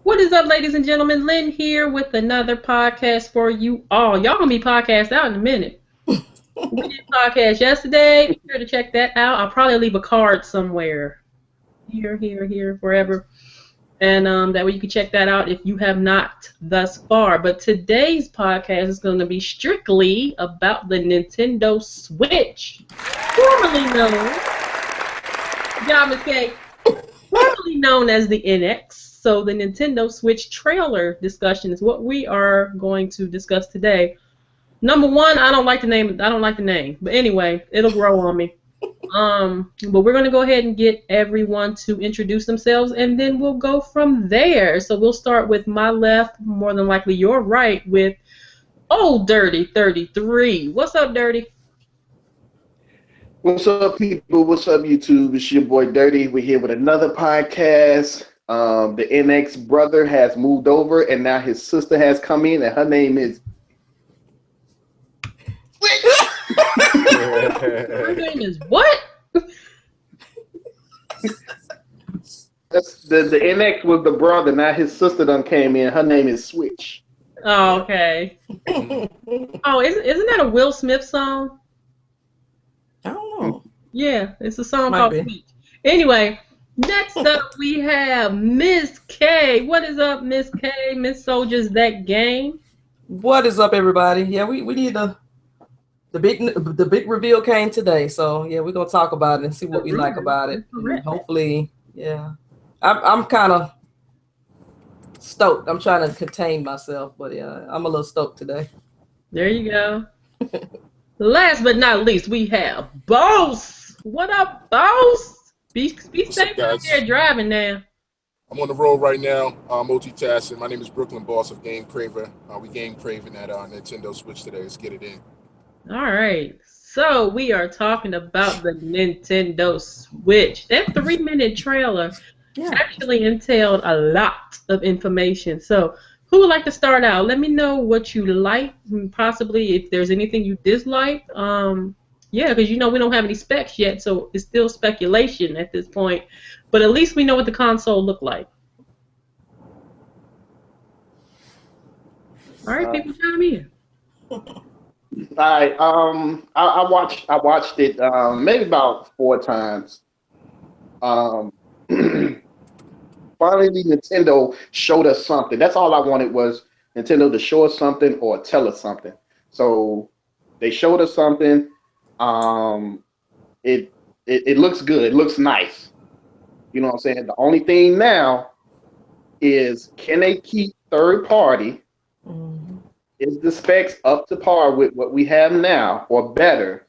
What is up, ladies and gentlemen? Lynn here with another podcast for you all. Y'all gonna be podcast out in a minute. We did podcast yesterday. Be sure to check that out. I'll probably leave a card somewhere. Here, wherever. And that way you can check that out if you have not thus far. But today's podcast is going to be strictly about the Nintendo Switch, formerly known as the NX. So the Nintendo Switch trailer discussion is what we are going to discuss today. Number one, I don't like the name. But anyway, it'll grow on me. But we're going to go ahead and get everyone to introduce themselves, and then we'll go from there. So we'll start with my left, more than likely your right, with Old Dirty 33. What's up, Dirty? What's up, people? What's up, YouTube? It's your boy Dirty. We're here with another podcast. The NX brother has moved over, and now his sister has come in, and her name is... Her name is what? That's the NX was the brother. Now his sister done came in. Her name is Switch. Oh, okay. Oh, isn't that a Will Smith song? I don't know. Yeah, it's a song called Switch. Anyway, next up we have Miss K. What is up, Miss K? Miss Soldiers That Game. What is up, everybody? Yeah, we need the big reveal came today, so yeah, we're gonna talk about it and see what we like about it. And hopefully, yeah, I'm kind of stoked. I'm trying to contain myself, but yeah, I'm a little stoked today. There you go. Last but not least, we have Boss. What up, Boss? Be safe out there driving now. I'm on the road right now, multitasking. My name is Brooklyn Boss of Game Craver. We game craving at Nintendo Switch today. Let's get it in. All right, so we are talking about the Nintendo Switch. That 3-minute trailer actually entailed a lot of information. So who would like to start out? Let me know what you like, possibly if there's anything you dislike. Yeah, because we don't have any specs yet, so it's still speculation at this point. But at least we know what the console looked like. All right, people, chime in. I watched it maybe about 4 times. Finally, Nintendo showed us something. That's all I wanted, was Nintendo to show us something or tell us something. So they showed us something. It looks good. It looks nice. You know what I'm saying? The only thing now is, can they keep third party? Mm-hmm. Is the specs up to par with what we have now or better?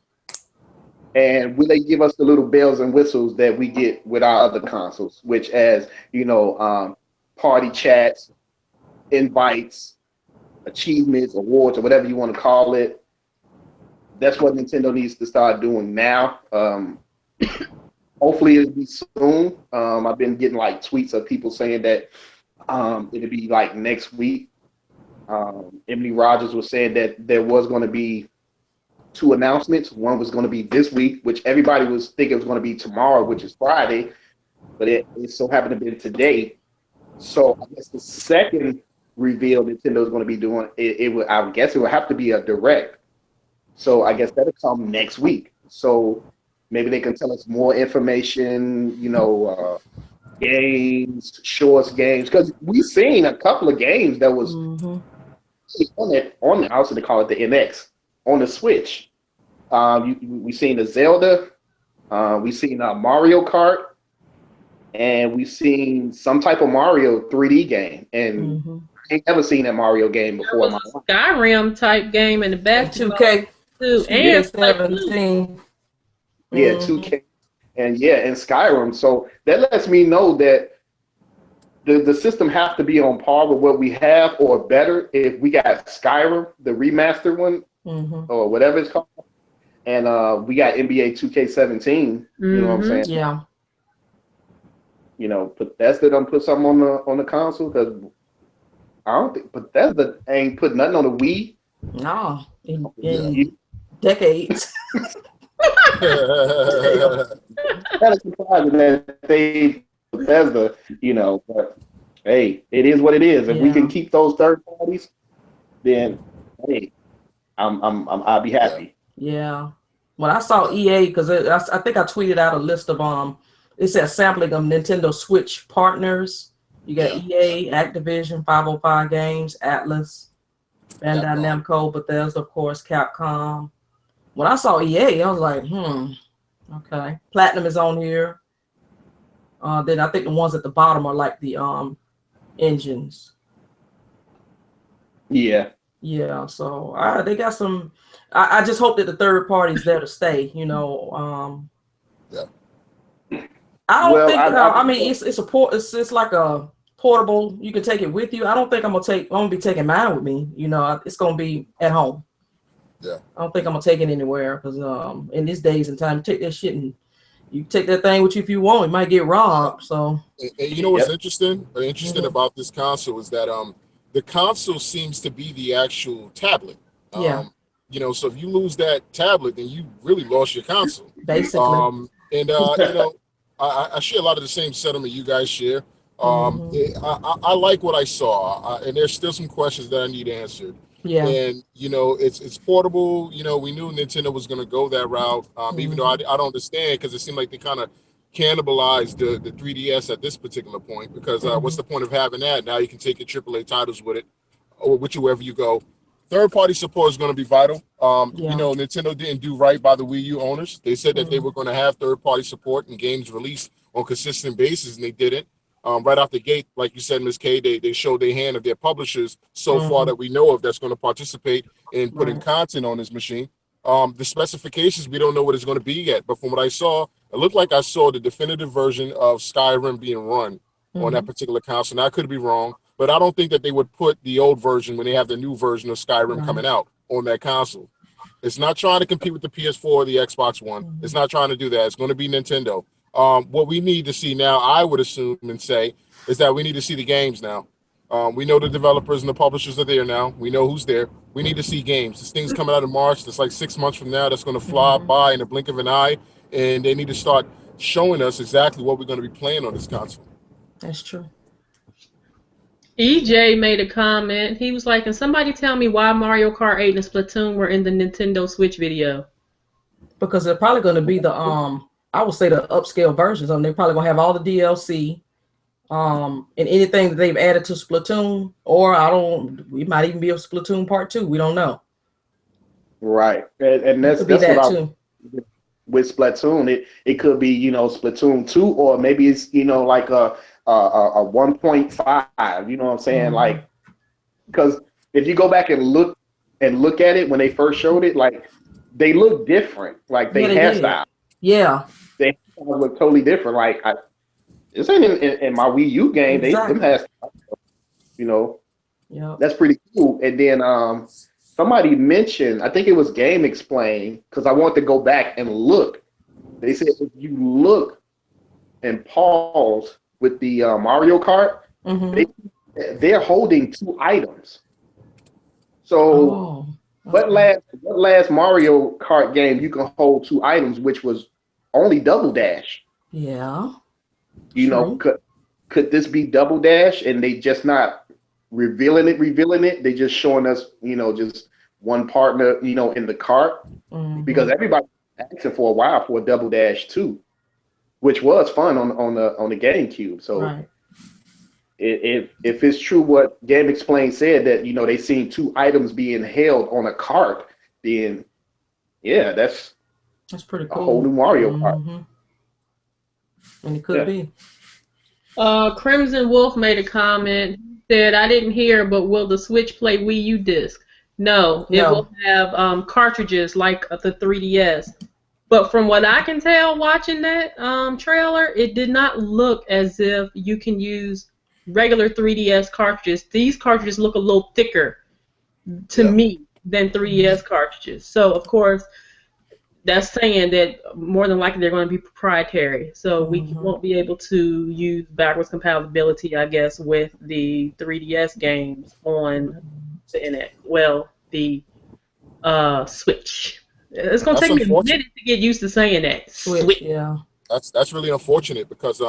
And will they give us the little bells and whistles that we get with our other consoles, which as, party chats, invites, achievements, awards, or whatever you want to call it? That's what Nintendo needs to start doing now. Hopefully it'll be soon. I've been getting like tweets of people saying that it'll be like next week. Emily Rogers was saying that there was going to be 2 announcements. One was going to be this week, which everybody was thinking it was going to be tomorrow, which is Friday, but it so happened to be today. So I guess the second reveal Nintendo is going to be doing, I guess it would have to be a direct. So I guess that'll come next week. So maybe they can tell us more information, games, show us games, because we've seen a couple of games that was on the, I also call it the NX, on the Switch. We've seen the Zelda, we've seen Mario Kart, and we've seen some type of Mario 3D game, and I ain't never seen that Mario game before. There was a Skyrim type game in the basketball 2K too, and 17. Yeah, 2K, and Skyrim. So that lets me know that the system has to be on par with what we have or better if we got Skyrim, the remastered one, or whatever it's called, and we got NBA 2K17. You know what I'm saying? Yeah. Bethesda done put something on the console, because I don't think Bethesda ain't put nothing on the Wii. No, in decades. Kind of surprising that they Bethesda, but hey, it is what it is. If we Yeah. can keep those third parties, then hey, I'll be happy. Yeah. When I saw EA, because I think I tweeted out a list of it said sampling of Nintendo Switch partners. You got EA, Activision, 505 Games, Atlas, Bandai Namco, Bethesda, of course, Capcom. When I saw EA, I was like, okay. Platinum is on here. Then I think the ones at the bottom are like the engines. Yeah. Yeah, so they got some. I just hope that the third party's there to stay. You know, Yeah. I don't Well, think. I mean, it's like a portable. You can take it with you. I don't think I'm gonna be taking mine with me. You know, it's gonna be at home. Yeah. I don't think I'm gonna take it anywhere because in these days and time, take that shit and you take that thing with you if you want. It might get robbed. So. And you know what's interesting? About this console is that the console seems to be the actual tablet. Yeah. You know, so if you lose that tablet, then you really lost your console. Basically. You know, I share a lot of the same sentiment you guys share. I like what I saw, and there's still some questions that I need answered. Yeah. And you know, it's portable. You know, we knew Nintendo was going to go that route, even though I don't understand because it seemed like they kind of cannibalized the 3DS at this particular point. Because what's the point of having that? Now you can take your AAA titles with it, or with you wherever you go. Third-party support is going to be vital. You know, Nintendo didn't do right by the Wii U owners. They said that they were going to have third-party support and games released on a consistent basis, and they didn't. Right out the gate, like you said, Ms. K, they showed their hand of their publishers so far that we know of that's going to participate in putting content on this machine. The specifications, we don't know what it's going to be yet. But from what I saw, it looked like I saw the definitive version of Skyrim being run on that particular console. Now, I could be wrong. But I don't think that they would put the old version when they have the new version of Skyrim coming out on that console. It's not trying to compete with the PS4 or the Xbox One. It's not trying to do that. It's going to be Nintendo. What we need to see now, I would assume and say, is that we need to see the games now. We know the developers and the publishers are there now. We know who's there. We need to see games. This thing's coming out in March. That's like 6 months from now. That's going to fly by in the blink of an eye. And they need to start showing us exactly what we're going to be playing on this console. That's true. EJ made a comment. He was like, "Can somebody tell me why Mario Kart 8 and Splatoon were in the Nintendo Switch video?" Because they're probably going to be the I would say the upscale versions. They're probably going to have all the DLC, and anything that they've added to Splatoon, or we might even be a Splatoon Part 2. We don't know. Right, and that's what too. With Splatoon, it could be, you know, Splatoon 2, or maybe it's, you know, like a 1.5, you know what I'm saying? Like, because if you go back and look at it when they first showed it, like, they look different. Like, they hairstyle. Yeah. They look totally different. Like, this ain't in my Wii U game. Them hairstyles, you know. Yeah. That's pretty cool. And then somebody mentioned, I think it was Game Explain, because I want to go back and look. They said if you look and pause with the Mario Kart, they're holding 2 items. So what last Mario Kart game you can hold 2 items, which was only Double Dash? Yeah. You know, could this be Double Dash and they just not revealing it? They just showing us, you know, just one partner, you know, in the cart, because everybody asking for a while for a Double Dash 2, which was fun on the GameCube. So if it's true what Game Explain said, that, you know, they seen 2 items being held on a cart, then yeah, that's pretty cool. A whole new Mario Kart. And it could be. Crimson Wolf made a comment. Said, "I didn't hear, but will the Switch play Wii U disc?" No, it will have cartridges like the 3DS. But from what I can tell watching that trailer, it did not look as if you can use regular 3DS cartridges. These cartridges look a little thicker to me than 3DS cartridges. So, of course, that's saying that more than likely they're going to be proprietary. So we won't be able to use backwards compatibility, I guess, with the 3DS games on the internet. Well, the Switch. It's going to take me a minute to get used to saying that. Switch. Yeah. That's really unfortunate because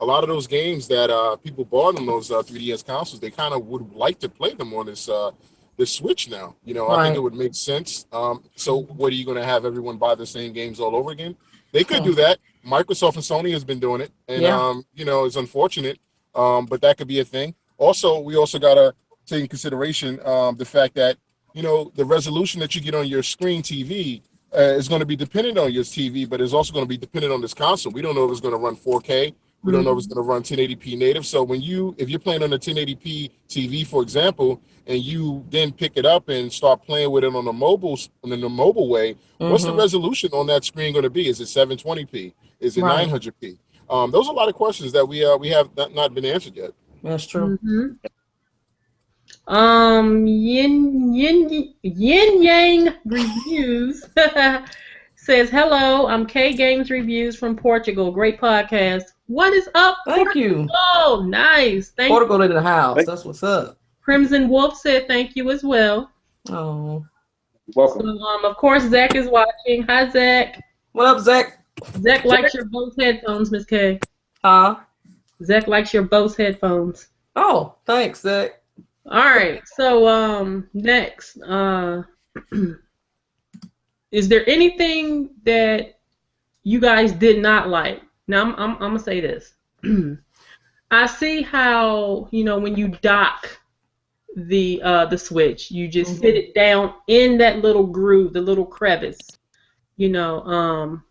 a lot of those games that people bought on those 3DS consoles, they kind of would like to play them on this Switch now. You know, I think it would make sense. So what are you going to have everyone buy the same games all over again? They could do that. Microsoft and Sony has been doing it, and you know, it's unfortunate, but that could be a thing. Also, we also got to take in consideration the fact that, you know, the resolution that you get on your screen TV is going to be dependent on your TV, but it's also going to be dependent on this console. We don't know if it's going to run 4K. We don't know if it's going to run 1080p native. So if you're playing on a 1080p TV, for example, and you then pick it up and start playing with it on the mobile way, what's the resolution on that screen going to be? Is it 720p? Is it 900p? Those are a lot of questions that we have not been answered yet. That's true. Yin Yang Reviews says, hello, I'm K Games Reviews from Portugal. Great podcast. What is up? Thank you. Oh, nice. Thank Portugal to the house. That's what's up. Crimson Wolf said thank you as well. Oh. Welcome. So, of course, Zach is watching. Hi, Zach. What up, Zach? Zach likes your Bose headphones, Miss K. Zach likes your Bose headphones. Oh, thanks, Zach. All right. So, next, is there anything that you guys did not like? Now, I'm gonna say this. I see how, you know, when you dock the Switch, you just sit it down in that little groove, the little crevice. You know,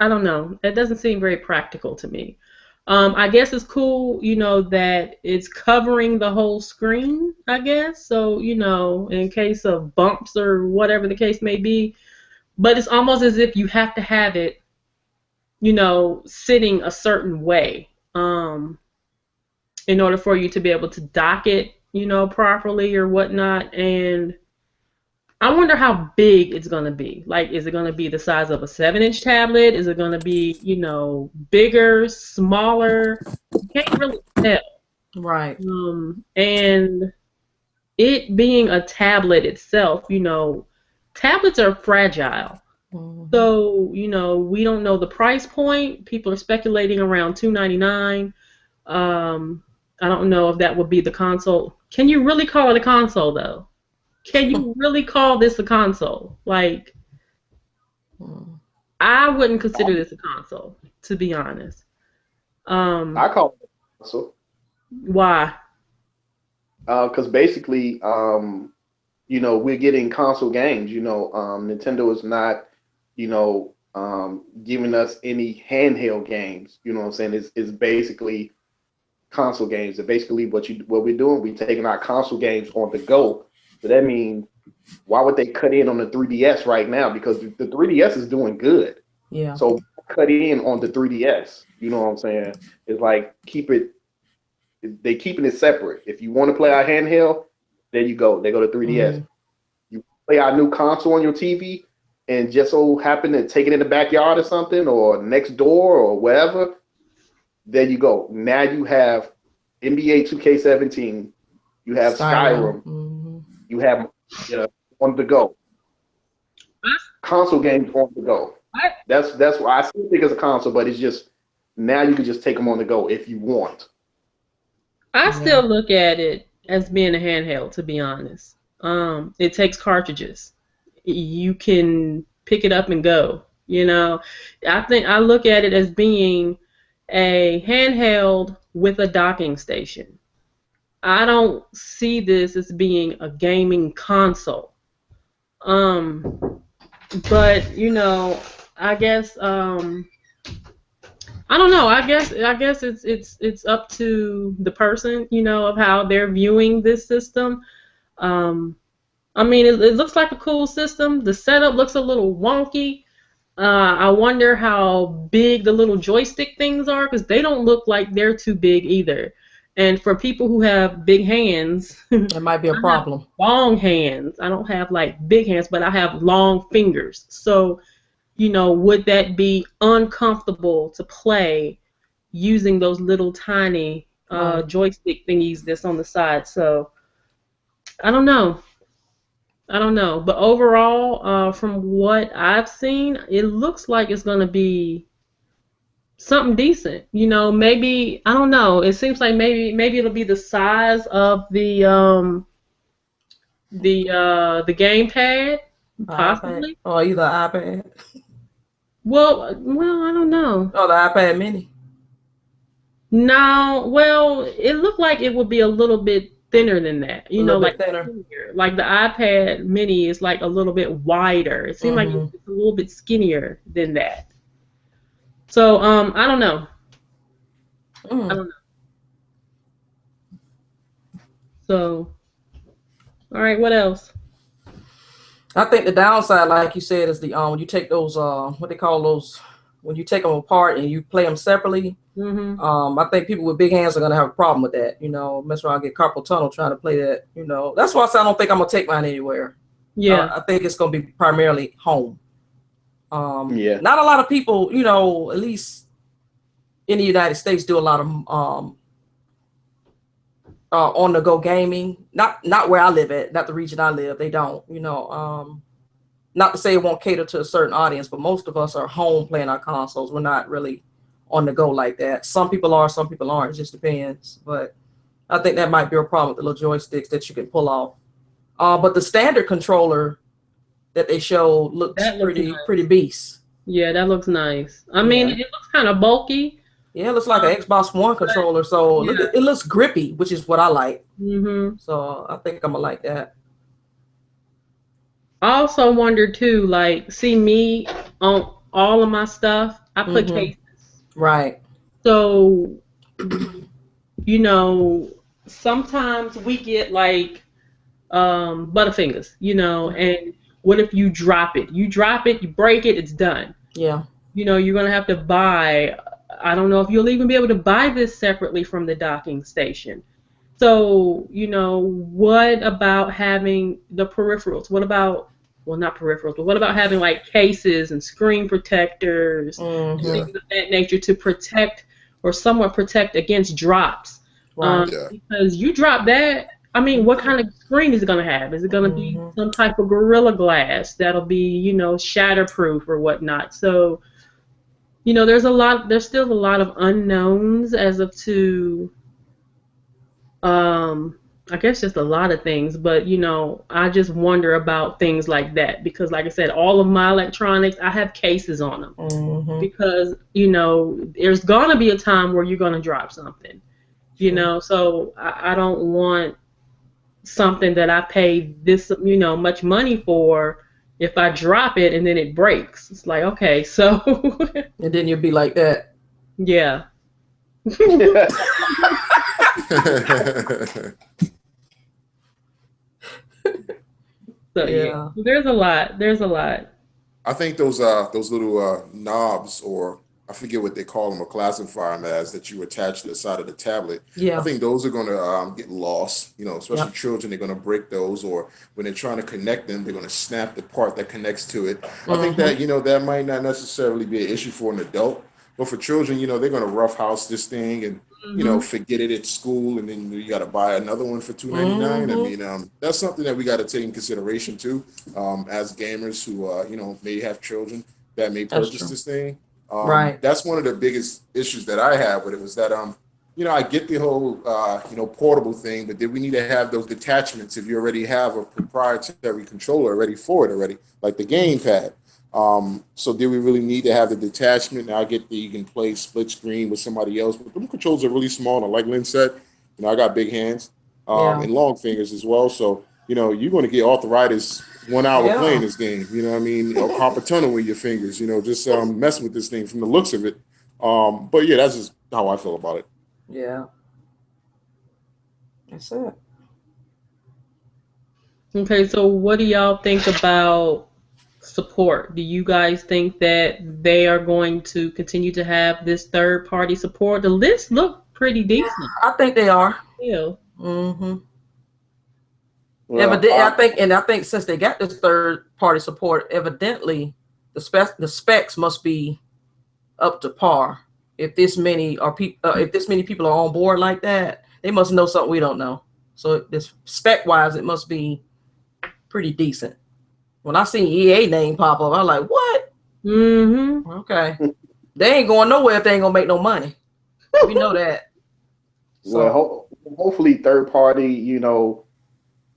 I don't know. That doesn't seem very practical to me. I guess it's cool, you know, that it's covering the whole screen, I guess. So, you know, in case of bumps or whatever the case may be. But it's almost as if you have to have it, you know, sitting a certain way in order for you to be able to dock it, you know, properly or whatnot. And I wonder how big it's going to be. Like, is it going to be the size of a 7-inch tablet? Is it going to be, you know, bigger, smaller? You can't really tell. Right. And it being a tablet itself, you know, tablets are fragile. So, you know, we don't know the price point. People are speculating around $299. I don't know if that would be the console. Can you really call it a console, though? Can you really call this a console? Like, I wouldn't consider this a console, to be honest. I call it a console. Why? Because basically, you know, we're getting console games. You know, Nintendo is not, you know, giving us any handheld games. You know what I'm saying? It's basically console games. And basically, what we're doing, we're taking our console games on the go. So that means, why would they cut in on the 3DS right now? Because the 3DS is doing good. Yeah. So cut in on the 3DS. You know what I'm saying? It's like they keeping it separate. If you want to play our handheld, there you go. They go to 3DS. You play our new console on your TV, and just so happen to take it in the backyard or something, or next door or wherever, there you go. Now you have NBA 2K17. You have Skyrim. You have on the go. Console games on the go. That's why I still think it's a console, but it's just now you can just take them on the go if you want. I still look at it as being a handheld, to be honest. It takes cartridges. You can pick it up and go. You know, I look at it as being a handheld with a docking station. I don't see this as being a gaming console. But you know, I guess I don't know. I guess it's up to the person, you know, of how they're viewing this system. I mean, it looks like a cool system. The setup looks a little wonky. I wonder how big the little joystick things are, because they don't look like they're too big either. And for people who have big hands, that might be a problem. Long hands. I don't have like big hands, but I have long fingers. So, you know, would that be uncomfortable to play using those little tiny joystick thingies that's on the side? So, I don't know. But overall, from what I've seen, it looks like it's going to be something decent. Maybe I don't know. It seems like maybe it'll be the size of the gamepad, iPad possibly. or either iPad. Well, I don't know. Oh, the iPad Mini. No, well, it looked like it would be a little bit thinner than that. A little Like bit thinner. skinnier. Like the iPad Mini is like a little bit wider. It seemed like Mm-hmm. it's a little bit skinnier than that. So, I don't know. I Mm. don't know. So, all right, what else? I think the downside, like you said, is the when you take those what they call those, when you take them apart and you play them separately. Mm-hmm. I think people with big hands are gonna have a problem with that. Mess around, get carpal tunnel trying to play that. That's why I say I don't think I'm gonna take mine anywhere. Yeah. I think it's gonna be primarily home. Yeah. Not a lot of people, at least in the United States, do a lot of on the go gaming. Not where I live at, not the region I live. They don't. Not to say it won't cater to a certain audience, but most of us are home playing our consoles. We're not really on the go like that. Some people are, some people aren't. It just depends. But I think that might be a problem with the little joysticks that you can pull off. But the standard controller that they showed looks That looks pretty nice. beast. Yeah, that looks nice. I mean, Yeah. it looks kind of bulky. Yeah, it looks like an Xbox One controller. So Yeah. it looks grippy, which is what I like. Mm-hmm. So I think I'm gonna like that. I also wonder too, like, see me on all of my stuff, I put Mm-hmm. cases. Right. So, you know, sometimes we get like Butterfingers, and what if you drop it? You drop it, you break it, it's done. Yeah. You're gonna have to buy. I don't know if you'll even be able to buy this separately from the docking station. So, what about having the peripherals? What about, well, not peripherals, but what about having like cases and screen protectors and Mm-hmm. Yeah. things of that nature to protect or somewhat protect against drops? Right. Yeah. Because you drop that, I mean, what kind of screen is it going to have? Is it going to be Mm-hmm. some type of Gorilla Glass that'll be, shatterproof or whatnot? So, there's still a lot of unknowns as of to I guess just a lot of things, but I just wonder about things like that because like I said, all of my electronics, I have cases on them Mm-hmm. because, there's gonna be a time where you're gonna drop something, so I don't want something that I paid this, much money for. If I drop it and then it breaks, it's like, okay, so And then you'll be like that. yeah. So Yeah. there's a lot. There's a lot. I think those little knobs, or I forget what they call them or classify them as, that you attach to the side of the tablet. I Yeah. think those are going to get lost. Especially Yep. children, they're going to break those, or when they're trying to connect them, they're going to snap the part that connects to it. I think that that might not necessarily be an issue for an adult, but for children, they're going to roughhouse this thing and Hmm. forget it at school, and then you got to buy another one for $2.99. I Mm-hmm. mean, that's something that we got to take in consideration too, as gamers who may have children that may That's purchase true. this thing. Right. That's one of the biggest issues that I have with it, was that I get the whole portable thing, but then we need to have those detachments if you already have a proprietary controller already for it already, like the gamepad. So do we really need to have the detachment? Now I get that you can play split screen with somebody else, but them controls are really small. And like Lynn said, I got big hands Yeah. and long fingers as well. So, you're going to get arthritis 1 hour playing Yeah. this game, what I mean? Or carpal tunnel with your fingers, just messing with this thing from the looks of it. But yeah, that's just how I feel about it. Yeah. That's it. Okay, so what do y'all think about support? Do you guys think that they are going to continue to have this third party support? The list looked pretty decent. I think they are. Yeah. Mm-hmm. Well, I think since they got this third party support, evidently the specs must be up to par. If this many people are on board like that, they must know something we don't know. So this spec wise, it must be pretty decent. When I seen EA name pop up, I was like, what? Mm-hmm. Okay. They ain't going nowhere if they ain't gonna make no money. We know that. So. Well, hopefully third party,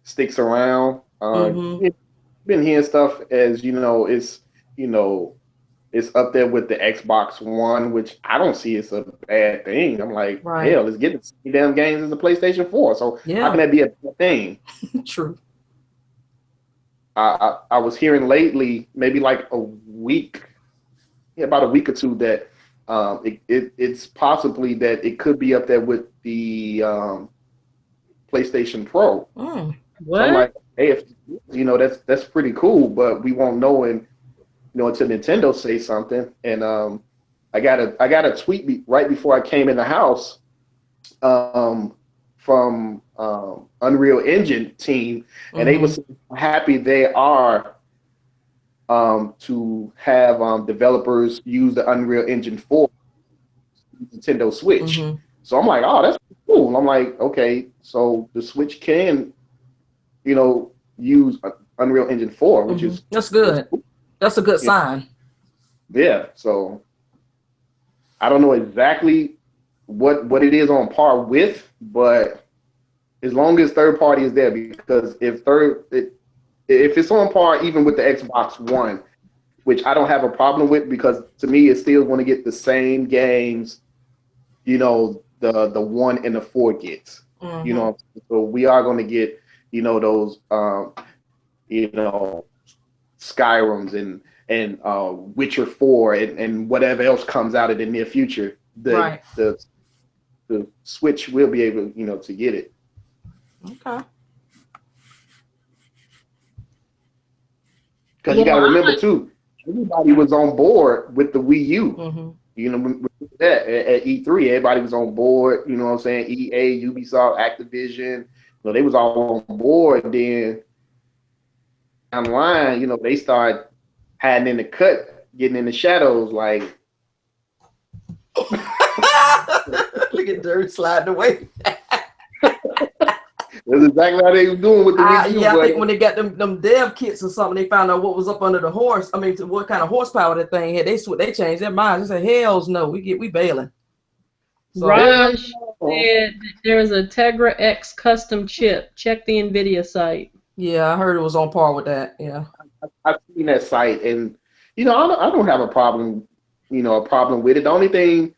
sticks around. Been hearing stuff as it's up there with the Xbox One, which I don't see as a bad thing. I'm like, hell, let's get the damn games as the PlayStation 4. So how can that be a bad thing? True. I was hearing lately, maybe like about a week or two, that it's possibly that it could be up there with the PlayStation Pro. What? So I'm like, hey, if that's pretty cool, but we won't know until Nintendo say something. And I got a tweet right before I came in the house from Unreal Engine team, and they were so happy they are to have developers use the Unreal Engine 4 Nintendo Switch. So I'm like, oh, that's cool. I'm like, okay, so the Switch can, use Unreal Engine 4, which is that's good. That's a good sign. Yeah. So I don't know exactly what it is on par with, but as long as third party is there, because if it's on par even with the Xbox One, which I don't have a problem with, because to me it's still going to get the same games, the 1 and the 4 gets. So we are going to get those Skyrims and Witcher 4 and whatever else comes out in the near future. The Switch will be able to get it. Okay. Because you got to remember too, everybody was on board with the Wii U. With that at E3, everybody was on board. You know what I'm saying? EA, Ubisoft, Activision, they was all on board. Then online, they start hiding in the cut, getting in the shadows, like. Look at Dirt sliding away. That's exactly how they were doing with the Wii U. I think when they got them dev kits or something, they found out what was up under the horse. I mean, what kind of horsepower that thing had. They changed their minds. They said, "Hell's no, we bailing." So, Raj said there's a Tegra X custom chip. Check the NVIDIA site. Yeah, I heard it was on par with that. Yeah, I've seen that site, and I don't have a problem with it. The only thing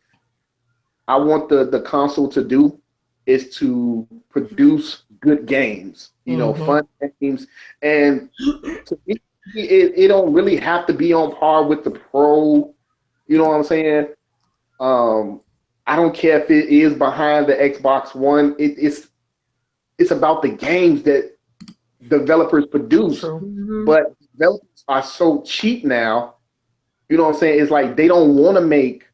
I want the console to do is to produce good games, fun games, and to me, it don't really have to be on par with the Pro. You know what I'm saying? I don't care if it is behind the Xbox One. It's about the games that developers produce. But developers are so cheap now. You know what I'm saying? It's like they don't want to make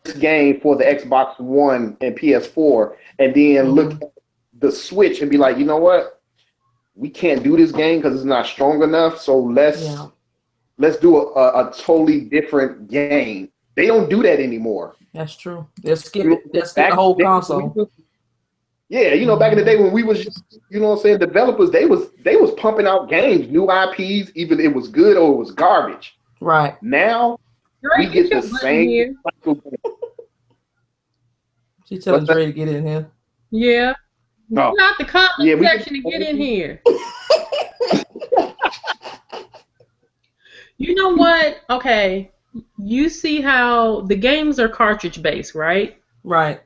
this game for the Xbox One and PS4 and then look at the Switch and be like, you know what? We can't do this game because it's not strong enough. So let's do a totally different game. They don't do that anymore. That's true. They'll skip the whole console. Yeah, back in the day when we was just, developers, they was pumping out games, new IPs, even if it was good or it was garbage. Right. Now we get the same. She telling Dre to get in here. Yeah. No. Not the comment section to get in here. You know what? Okay. You see how the games are cartridge based, right? Right.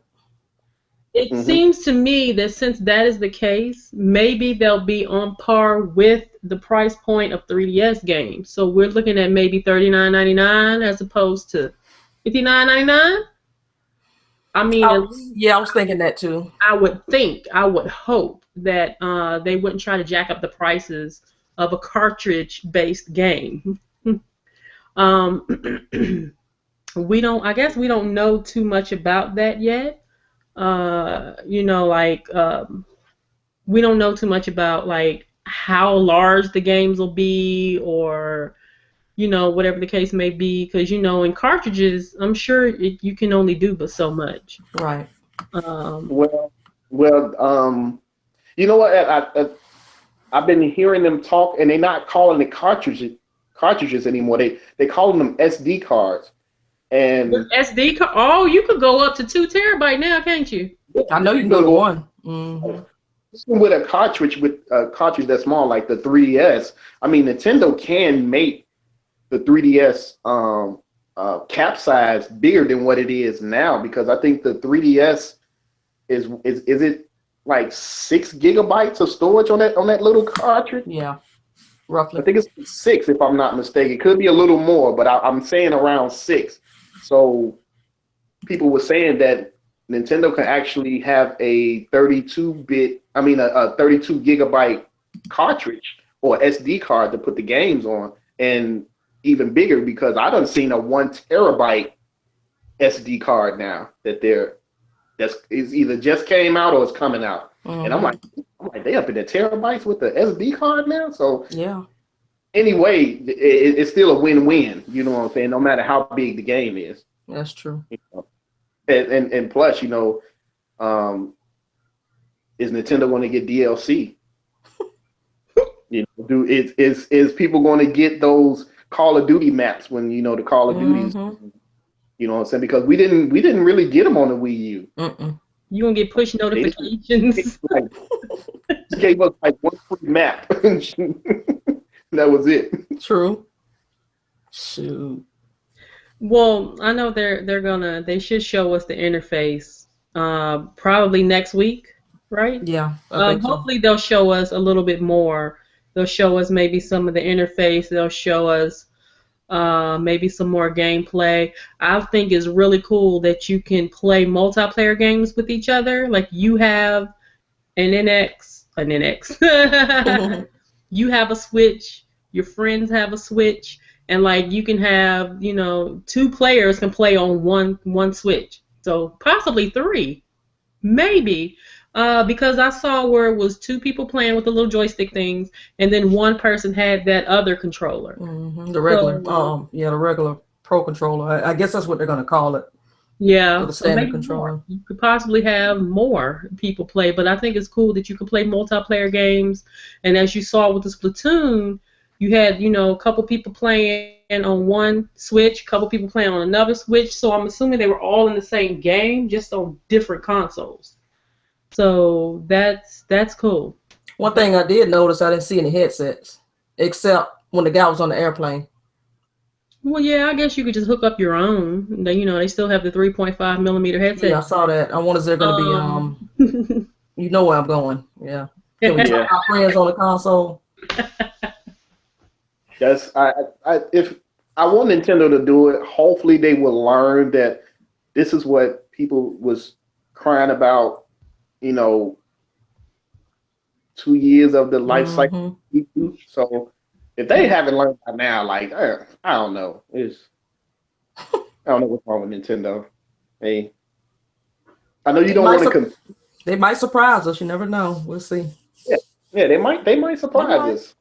It seems to me that since that is the case, maybe they'll be on par with the price point of 3DS games. So we're looking at maybe $39.99 as opposed to $59.99. I mean, I was thinking that too. I would hope that they wouldn't try to jack up the prices of a cartridge-based game. I guess we don't know too much about that yet. We don't know too much about how large the games will be, or whatever the case may be, because in cartridges, I'm sure you can only do but so much. Right. You know what? I've been hearing them talk, and they're not calling it cartridges anymore. They calling them SD cards. And With SD card, oh, you could go up to 2 TB now, can't you? I know you can go to 1. Mm-hmm. With a cartridge that's small like the 3DS, I mean Nintendo can make the 3DS cap size bigger than what it is now, because I think the 3DS is it like 6 gigabytes of storage on that little cartridge? Yeah, roughly. I think it's 6 if I'm not mistaken. It could be a little more, but I'm saying around 6. So people were saying that Nintendo can actually have a 32 gigabyte cartridge or SD card to put the games on, and even bigger, because I done seen a 1 terabyte SD card now that's either just came out or it's coming out. Mm-hmm. And I'm like, they up in the terabytes with the SD card now. So yeah. Anyway, it's still a win-win. You know what I'm saying? No matter how big the game is. That's true. You know? And plus, is Nintendo going to get DLC? Is people going to get those Call of Duty maps when the Call of Duties? You know what I'm saying? Because we didn't really get them on the Wii U. You gonna get push notifications? They gave us like 1 free map. That was it. True. Shoot. Well, I know they should show us the interface probably next week, right? Yeah. I think hopefully they'll show us a little bit more. They'll show us maybe some of the interface. They'll show us maybe some more gameplay. I think it's really cool that you can play multiplayer games with each other. Like you have an NX. You have a Switch. Your friends have a Switch. And like you can have, 2 players can play on one Switch. So possibly 3, maybe, because I saw where it was 2 people playing with the little joystick things, and then 1 person had that other controller. The regular, the regular Pro controller. I guess that's what they're gonna call it. Yeah, the standard controller. You could possibly have more people play, but I think it's cool that you can play multiplayer games. And as you saw with the Splatoon, you had, a couple people playing on one Switch, a couple people playing on another Switch. So I'm assuming they were all in the same game, just on different consoles. So that's cool. One thing I did notice, I didn't see any headsets, except when the guy was on the airplane. Well, yeah, I guess you could just hook up your own. They still have the 3.5 millimeter headset. Yeah, I saw that. I wonder if they're going to be, you know where I'm going. Yeah. Can we talk our friends on the console? Yes, if I want Nintendo to do it, hopefully they will learn that this is what people was crying about, 2 years of the life cycle. So if they haven't learned by now, like I don't know, I don't know what's wrong with Nintendo. Hey, I know you don't want to. They might surprise us. You never know. We'll see. Yeah, they might surprise us.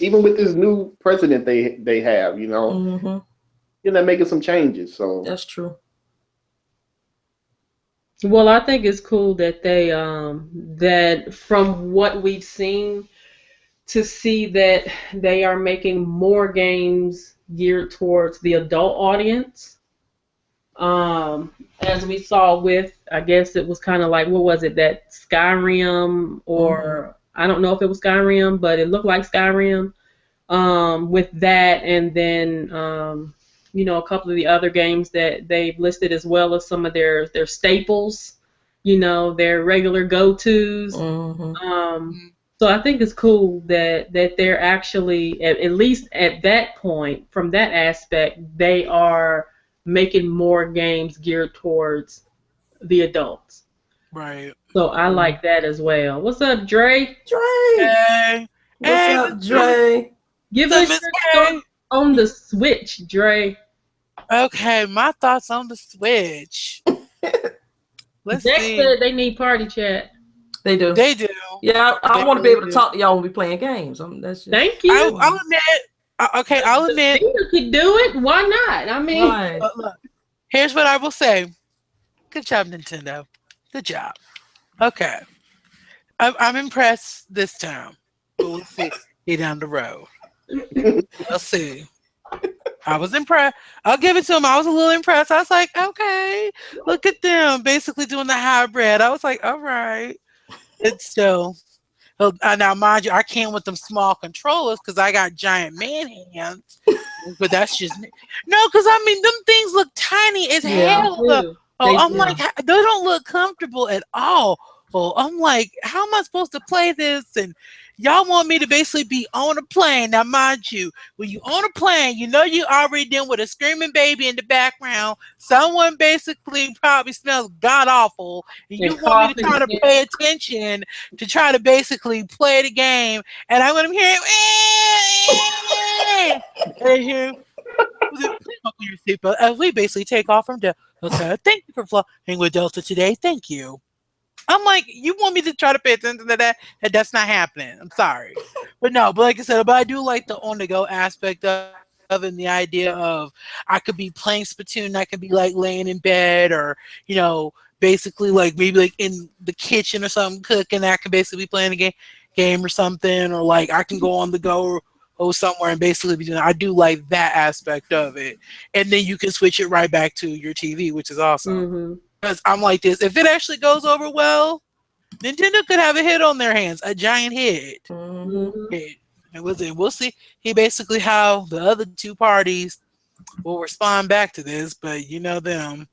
Even with this new president they have, they're making some changes. So that's true. Well, I think it's cool that they that from what we've seen, to see that they are making more games geared towards the adult audience. As we saw with, I guess it was kind of like, what was it, that Skyrim, or I don't know if it was Skyrim, but it looked like Skyrim. With that, and then a couple of the other games that they've listed, as well as some of their staples, their regular go-tos. So I think it's cool that they're actually, at least at that point, from that aspect, they are making more games geared towards the adults. Right. So I like that as well. What's up, Dre? Hey. What's up, Dre? Give us your thoughts on the Switch, Dre. Okay, my thoughts on the Switch. Let's see. Said they need party chat. They do. They do. Yeah, I want to be able to talk to y'all when we playing games. That's just... Thank you. I'll admit. Okay, I'll admit. You could do it. Why not? I mean, look, here's what I will say. Good job, Nintendo. Good job. Okay. I'm impressed this time. But we'll see down the road. We'll see. I was impressed. I'll give it to him. I was a little impressed. I was like, okay, look at them basically doing the hybrid. I was like, all right. It's still. Now, mind you, I can't with them small controllers because I got giant man hands. But that's just me. No, because I mean, them things look tiny as hell. I'm like, they don't look comfortable at all. Oh, I'm like, how am I supposed to play this? And y'all want me to basically be on a plane. Now, mind you, when you on a plane, you know you already dealing with a screaming baby in the background. Someone basically probably smells god awful. And you want me to try to pay attention to try to basically play the game. And I'm going to hear and hear, please buckle your seatbelt as we basically take off from Delta. Thank you for flying with Delta today. Thank you. I'm like, you want me to try to pay attention to that? And that's not happening. I'm sorry. But like I said, but I do like the on-the-go aspect of it and the idea of I could be playing Splatoon, I could be like laying in bed or, basically like maybe like in the kitchen or something cooking. I could basically be playing a game or something, or like I can go on the go or somewhere and basically be doing. I do like that aspect of it. And then you can switch it right back to your TV, which is awesome. Mm-hmm. Because I'm like this. If it actually goes over well, Nintendo could have a hit on their hands, a giant hit. Mm-hmm. And we'll see. Basically how the other two parties will respond back to this, but you know them.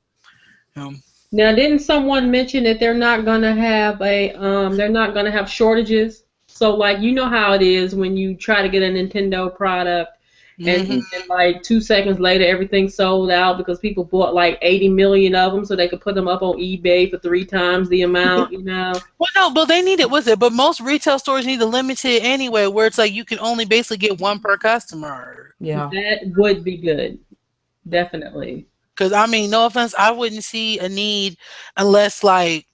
Now, didn't someone mention that they're not gonna have shortages? So, like, you know how it is when you try to get a Nintendo product. And like 2 seconds later, everything's sold out because people bought like 80 million of them so they could put them up on eBay for 3 times the amount, Well, no, but they need it, but most retail stores need to limit it anyway, where it's like you can only basically get one per customer. Yeah. That would be good. Definitely. Because, I mean, no offense, I wouldn't see a need unless, like,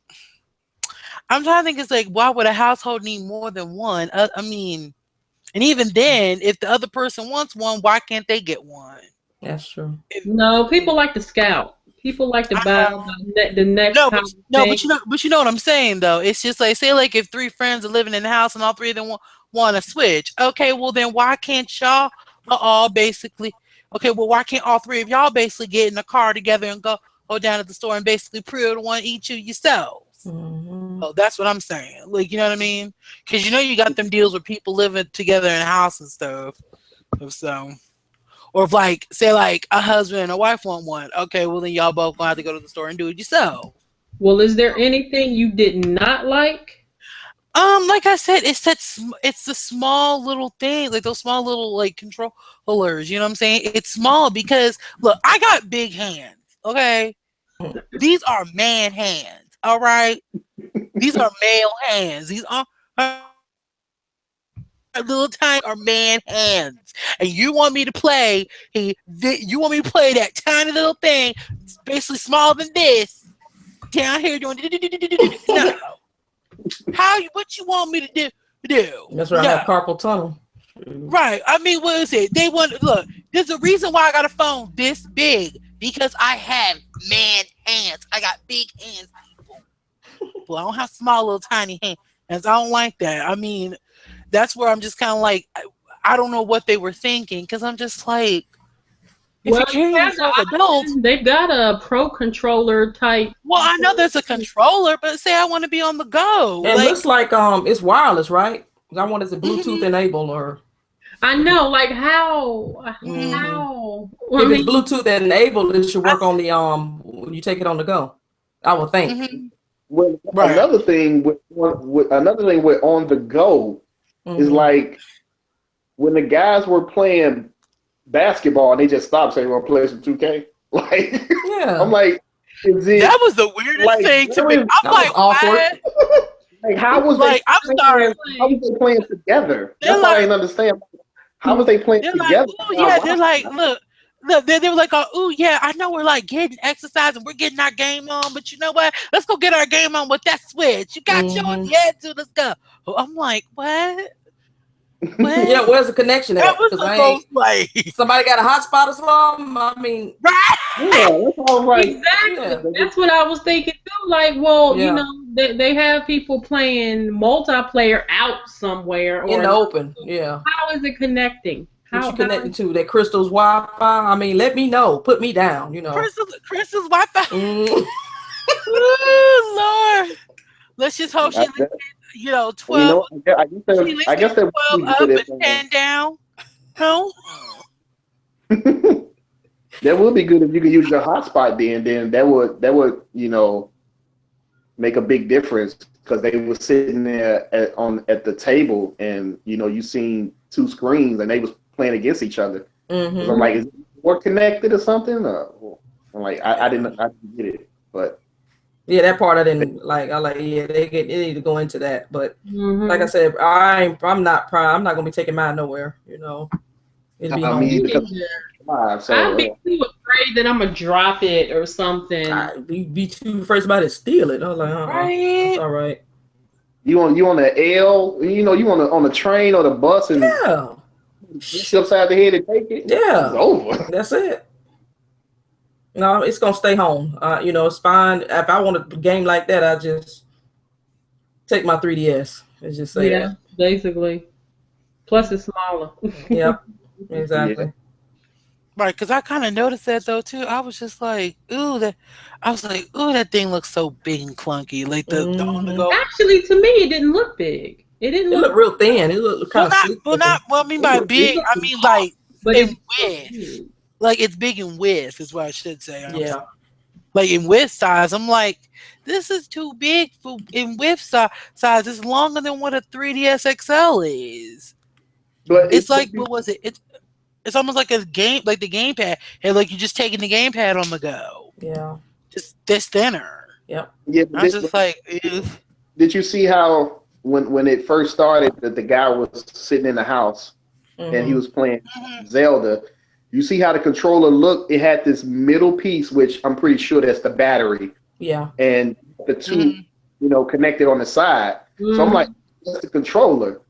I'm trying to think, it's like, why would a household need more than one? I mean... And even then, if the other person wants one, why can't they get one? That's true. No, people like to scout. People like to buy the next. But you know what I'm saying though. It's just like, say like if 3 friends are living in the house and all 3 of them want to switch. Okay, well then why can't y'all all basically? Okay, well why can't all 3 of y'all basically get in a car together and go down to the store and basically pre-order one each of yourselves? Oh, that's what I'm saying. Like, you know what I mean? Because you got them deals with people living together in a house and stuff. So, or if like, say like a husband and a wife want one. Okay, well then y'all both gonna have to go to the store and do it yourself. Well, is there anything you did not like? Like I said, it's the small little things, like those small little like controllers. You know what I'm saying? It's small because look, I got big hands. Okay, these are man hands. All right, these are male hands. These are little tiny are man hands, and you want me to play? You want me to play that tiny little thing, basically smaller than this, down here doing no. What you want me to do? That's right. I have carpal tunnel. Right. I mean, what is it? They want look. There's a reason why I got a phone this big because I have man hands. I got big hands. Well, I don't have small little tiny hands. I don't like that. I mean, that's where I'm just kind of like, I don't know what they were thinking because I'm just like, if you carry yourself adults, they've got a pro controller type. Well, I know there's a controller, but say I want to be on the go. It looks like it's wireless, right? I want it to Bluetooth enabled or. I know, like how? If it's Bluetooth enabled, it should work on the when you take it on the go. I would think. Well, another thing with on the go is like when the guys were playing basketball and they just stopped saying we're gonna play some 2K. Like, I'm like, that was the weirdest thing to me. I'm like, awkward. Like, how was I'm sorry. How was they playing together? That's what I didn't understand. How was they playing together? They're like, look, they were like, oh yeah, I know we're like getting exercise and we're getting our game on, but you know what? Let's go get our game on with that Switch. You got yours? Yeah, dude, let's go. I'm like, what? Yeah, where's the connection at? That was like somebody got a hotspot or something. I mean, right? Yeah, that's all right. Exactly. Yeah. That's what I was thinking too. Like, well, you know, they have people playing multiplayer out somewhere in the open. Yeah. How is it connecting? What you connected to? That Crystal's Wi-Fi? I mean, let me know. Put me down, Crystal's Wi-Fi. Mm. Oh, Lord. Let's just hope she, 12. I guess that 12 would up be and 10 down. No. That would be good if you could use your hotspot then that would make a big difference because they were sitting there at the table and you seen two screens and they was playing against each other. Mm-hmm. I'm like, is it more connected or something? I'm like, I didn't get it, but yeah, that part I didn't like. They need to go into that, but like I said, I'm not gonna be taking mine nowhere. It'll be home. I'd be too afraid that I'm gonna drop it or something. I'd be too afraid somebody to steal it. I was like, it's all right. You on the L, you on the train or the bus and sit upside the head and take it. Yeah, it's over. That's it. No, it's gonna stay home. It's fine. If I want a game like that, I just take my 3DS. Let's just say that. Basically. Plus, it's smaller. Yep, exactly. Yeah. Right, because I kind of noticed that though too. I was just like, that thing looks so big and clunky. Like the on the go. Actually, to me, it didn't look big. It didn't look real thin. It looked kind of sleek. I mean by big, I mean like in width. Like it's big in width is what I should say. Like in width size, I'm like, this is too big for in width size. It's longer than what a 3DS XL is. But it's like, what was it? It's almost like a game, like the gamepad, and like you're just taking the gamepad on the go. Yeah, just this thinner. Yep. Yeah. I'm just like, did you see how when it first started that the guy was sitting in the house and he was playing Zelda? You see how the controller looked? It had this middle piece, which I'm pretty sure that's the battery. Yeah. And the two, connected on the side. So I'm like, that's the controller.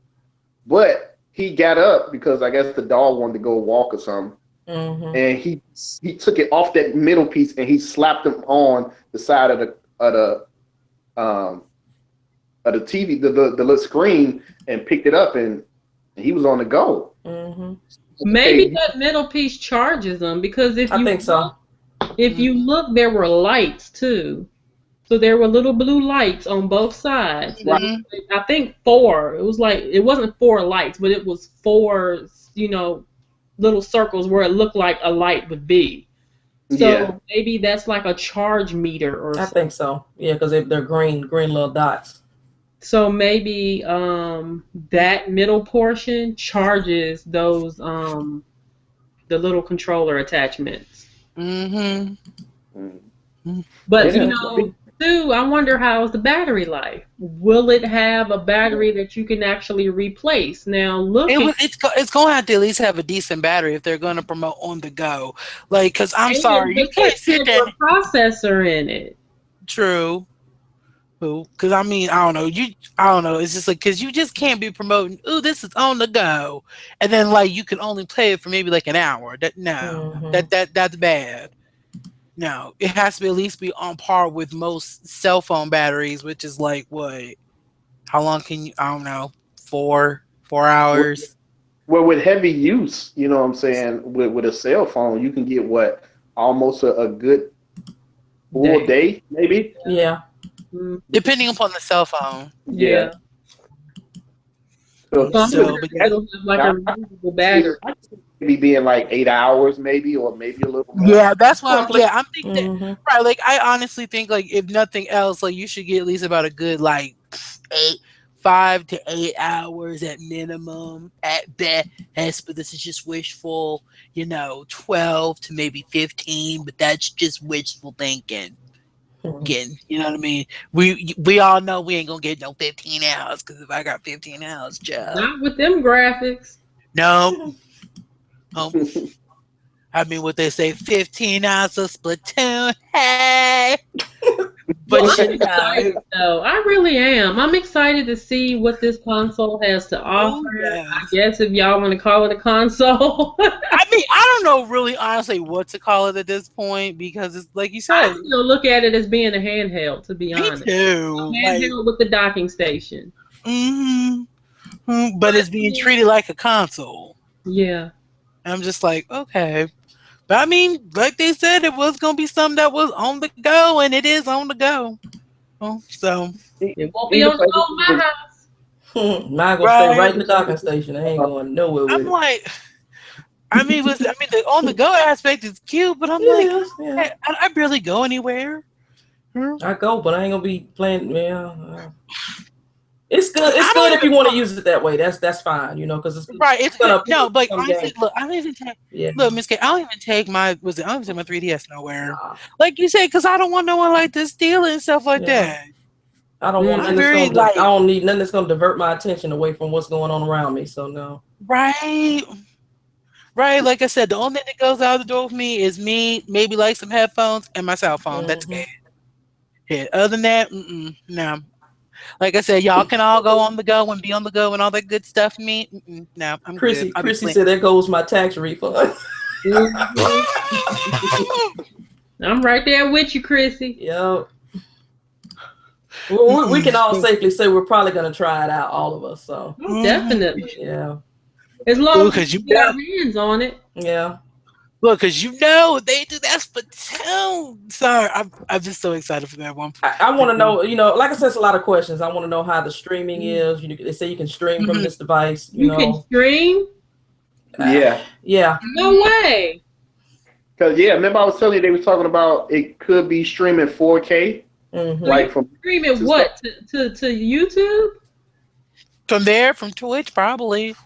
But he got up because I guess the dog wanted to go walk or something. And he took it off that middle piece and he slapped him on the side of the TV, the little screen, and picked it up and he was on the go. Maybe that middle piece charges them because if you look, there were lights too. So there were little blue lights on both sides. I think 4. It was like, it wasn't 4 lights, but it was 4, little circles where it looked like a light would be. So maybe that's like a charge meter or something. I think so. Yeah, because they're green little dots. So maybe that middle portion charges those the little controller attachments. But too, I wonder how's the battery life. Will it have a battery that you can actually replace? Now it's going to have to at least have a decent battery if they're going to promote on the go. Like, because I'm sorry, you can't sit there. A processor in it. True. Because I mean, I don't know. It's just like, because you just can't be promoting. Ooh, this is on the go, and then like you can only play it for maybe like an hour. That's bad. No, it has to at least be on par with most cell phone batteries, which is like what? How long can you? I don't know. 4 hours. Well, with heavy use, you know what I'm saying. With a cell phone, you can get almost a good full day, maybe. Yeah. Depending upon the cell phone. Yeah. So like a removable battery. Maybe being like 8 hours, maybe, or maybe a little more. Yeah, that's why I'm thinking that, right. Like, I honestly think, like, if nothing else, like, you should get at least about a good, like, 5 to 8 hours at minimum at best. But this is just wishful, 12 to maybe 15. But that's just wishful thinking. Again, you know what I mean? We all know we ain't gonna get no 15 hours because if I got 15 hours, child. Not with them graphics. No. I mean, what they say, 15 hours of Splatoon. Hey. But I'm excited, though. I really am. I'm excited to see what this console has to offer. I guess if y'all want to call it a console. I mean, I don't know really honestly what to call it at this point because it's like you said. I still look at it as being a handheld, to be honest. Me too. A handheld with the docking station. But it's being treated like a console. Yeah. And I'm just like, okay. But I mean, like they said, it was gonna be something that was on the go, and it is on the go. So It won't be Either on the place go in my house. Mine gonna stay right right, in the docking station. I ain't going nowhere I'm with it. like, the on the go aspect is cute, but I'm like, Yes, yeah. I barely go anywhere. I go, but I ain't gonna be playing. Yeah, it's good. It's I good don't if you even want to use it that way. That's fine. You know, because it's right. It's good. gonna No, but some honestly, games. look, I don't even take. Yeah, Look, Miss K, I don't even take my. I don't even take my 3DS nowhere. nah, Like you said, because I don't want no one like to steal it and stuff like yeah. that. I don't want I'm nothing that's very gonna. I like don't need nothing that's gonna divert my attention away from what's going on around me. So no. right, right. Like I said, the only thing that goes out the door with me is me, maybe like some headphones and my cell phone. That's Mm-hmm. it. Yeah. Other than that, no. Like I said, y'all can all go on the go and be on the go and all that good stuff. Me, no, I'm good. I'll be Chrissy playing. said, "There goes my tax refund." Mhm. I'm right there with you, Chrissy. Yep. We can all safely say we're probably gonna try it out, all of us. So Oh, definitely. yeah, As long as we Because you can get our know, hands on it. yeah. look, because you know they do that for Splatoon. Sorry, I'm just so excited for that one. I want to know. You know, like I said, it's a lot of questions. I want to know how the streaming is. You know, they say you can stream from Mhm. this device. You You can know, stream? Yeah. yeah. No way. Because remember I was telling you they were talking about it could be streaming 4K, Mm-hmm. So you like from stream it to what? To YouTube? From there, from Twitch, probably. I would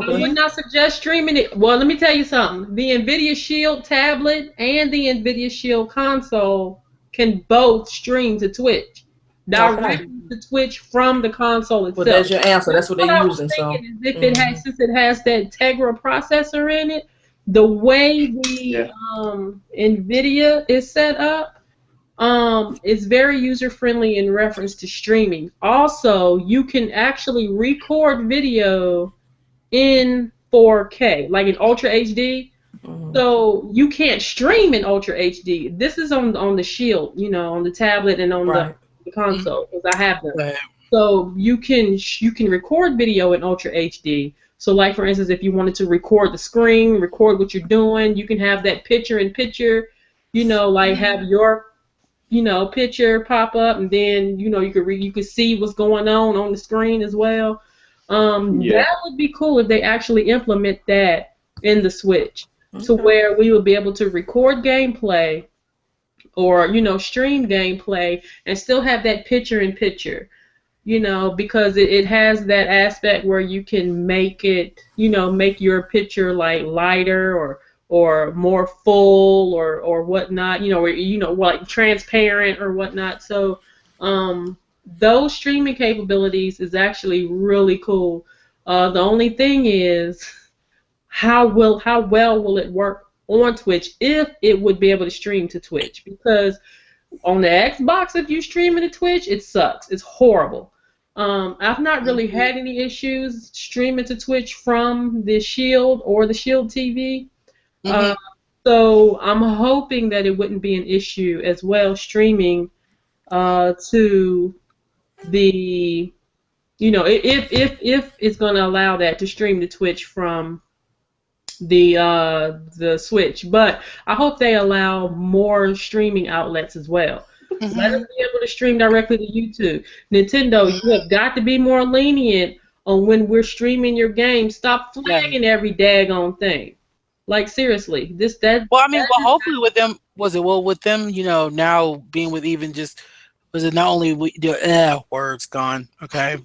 Probably. not suggest streaming it. Well, let me tell you something. The NVIDIA Shield tablet and the NVIDIA Shield console can both stream to Twitch. Okay. Directly to Twitch from the console Well, itself. there's your answer. That's what they're What I was using. So. thinking is if it Mm-hmm. has, since it has that Tegra processor in it, the way the yeah. NVIDIA is set up, it's very user friendly in reference to streaming. Also, you can actually record video in 4K, like in Ultra HD. Mm-hmm. So you can't stream in Ultra HD. This is on the Shield, on the tablet and on Right. the console because I have them. Right. So you can record video in Ultra HD. So like for instance, if you wanted to record the screen, record what you're doing, you can have that picture in picture, like have your picture pop up, and then you could see what's going on the screen as well. Yeah. That would be cool if they actually implement that in the Switch, to Okay. where we would be able to record gameplay or stream gameplay and still have that picture in picture. Because it has that aspect where you can make it, make your picture like lighter or more full or whatnot, or like transparent or whatnot. So those streaming capabilities is actually really cool. The only thing is how well will it work on Twitch if it would be able to stream to Twitch? Because on the Xbox, if you stream it to Twitch, it sucks. It's horrible. I've not really had any issues streaming to Twitch from the Shield or the Shield TV. Mhm. So I'm hoping that it wouldn't be an issue as well streaming to the, if it's going to allow that to stream to Twitch from the Switch. But I hope they allow more streaming outlets as well. Let us Mhm. be able to stream directly to YouTube. Nintendo, you have got to be more lenient on when we're streaming your game. Stop Yeah. flagging every daggone thing. Like seriously, Well, I mean, well, hopefully with them, with them, now being with even just, was it not only words gone, okay?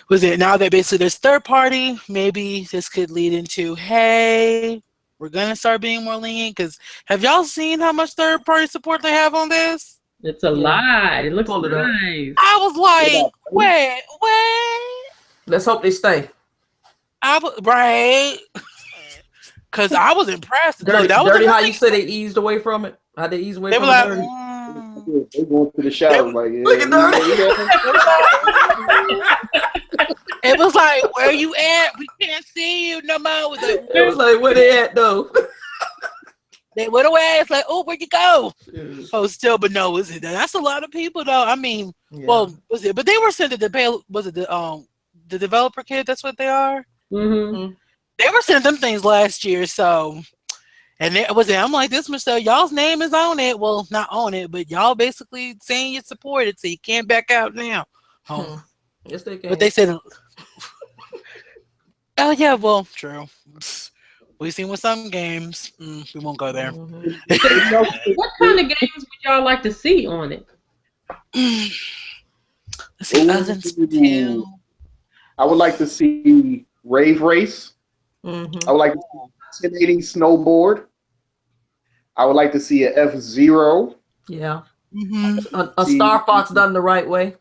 Was it now that basically there's third party, maybe this could lead into, hey, we're going to start being more lenient? Because have y'all seen how much third party support they have on this? it's a lot. It looks Pull it up. nice. I was like, wait, what? Let's hope they stay. Right. Because I was impressed. Dirty, Look, that was dirty. How another you thing. said they eased away from it? How they eased away They were from like, it? Dirty. They going to the shower like Look at it was like, where you at? We can't see you no more. It was like, where they at though? They went away. It's like, oh, where'd you go? Yeah. Oh, still, but no, was it? That's a lot of people, though. I mean, Yeah. well, was it? But they were sent to the pay. Was it the developer kit? That's what they are. Mm-hmm. They were sending them things last year, so and it was. I'm like, this Michelle, y'all's name is on it. Well, not on it, but y'all basically saying you support it, so you can't back out now. Oh, yes, they can. but they said, oh yeah, well, true. We've seen with some games. We won't go there. What kind of games would y'all like to see on it? Let's see, other than Spittel. I would like to see Rave Race. I would like to see Intimidating Snowboard. I would like to see a F-Zero. Yeah. A Star Fox done the right way.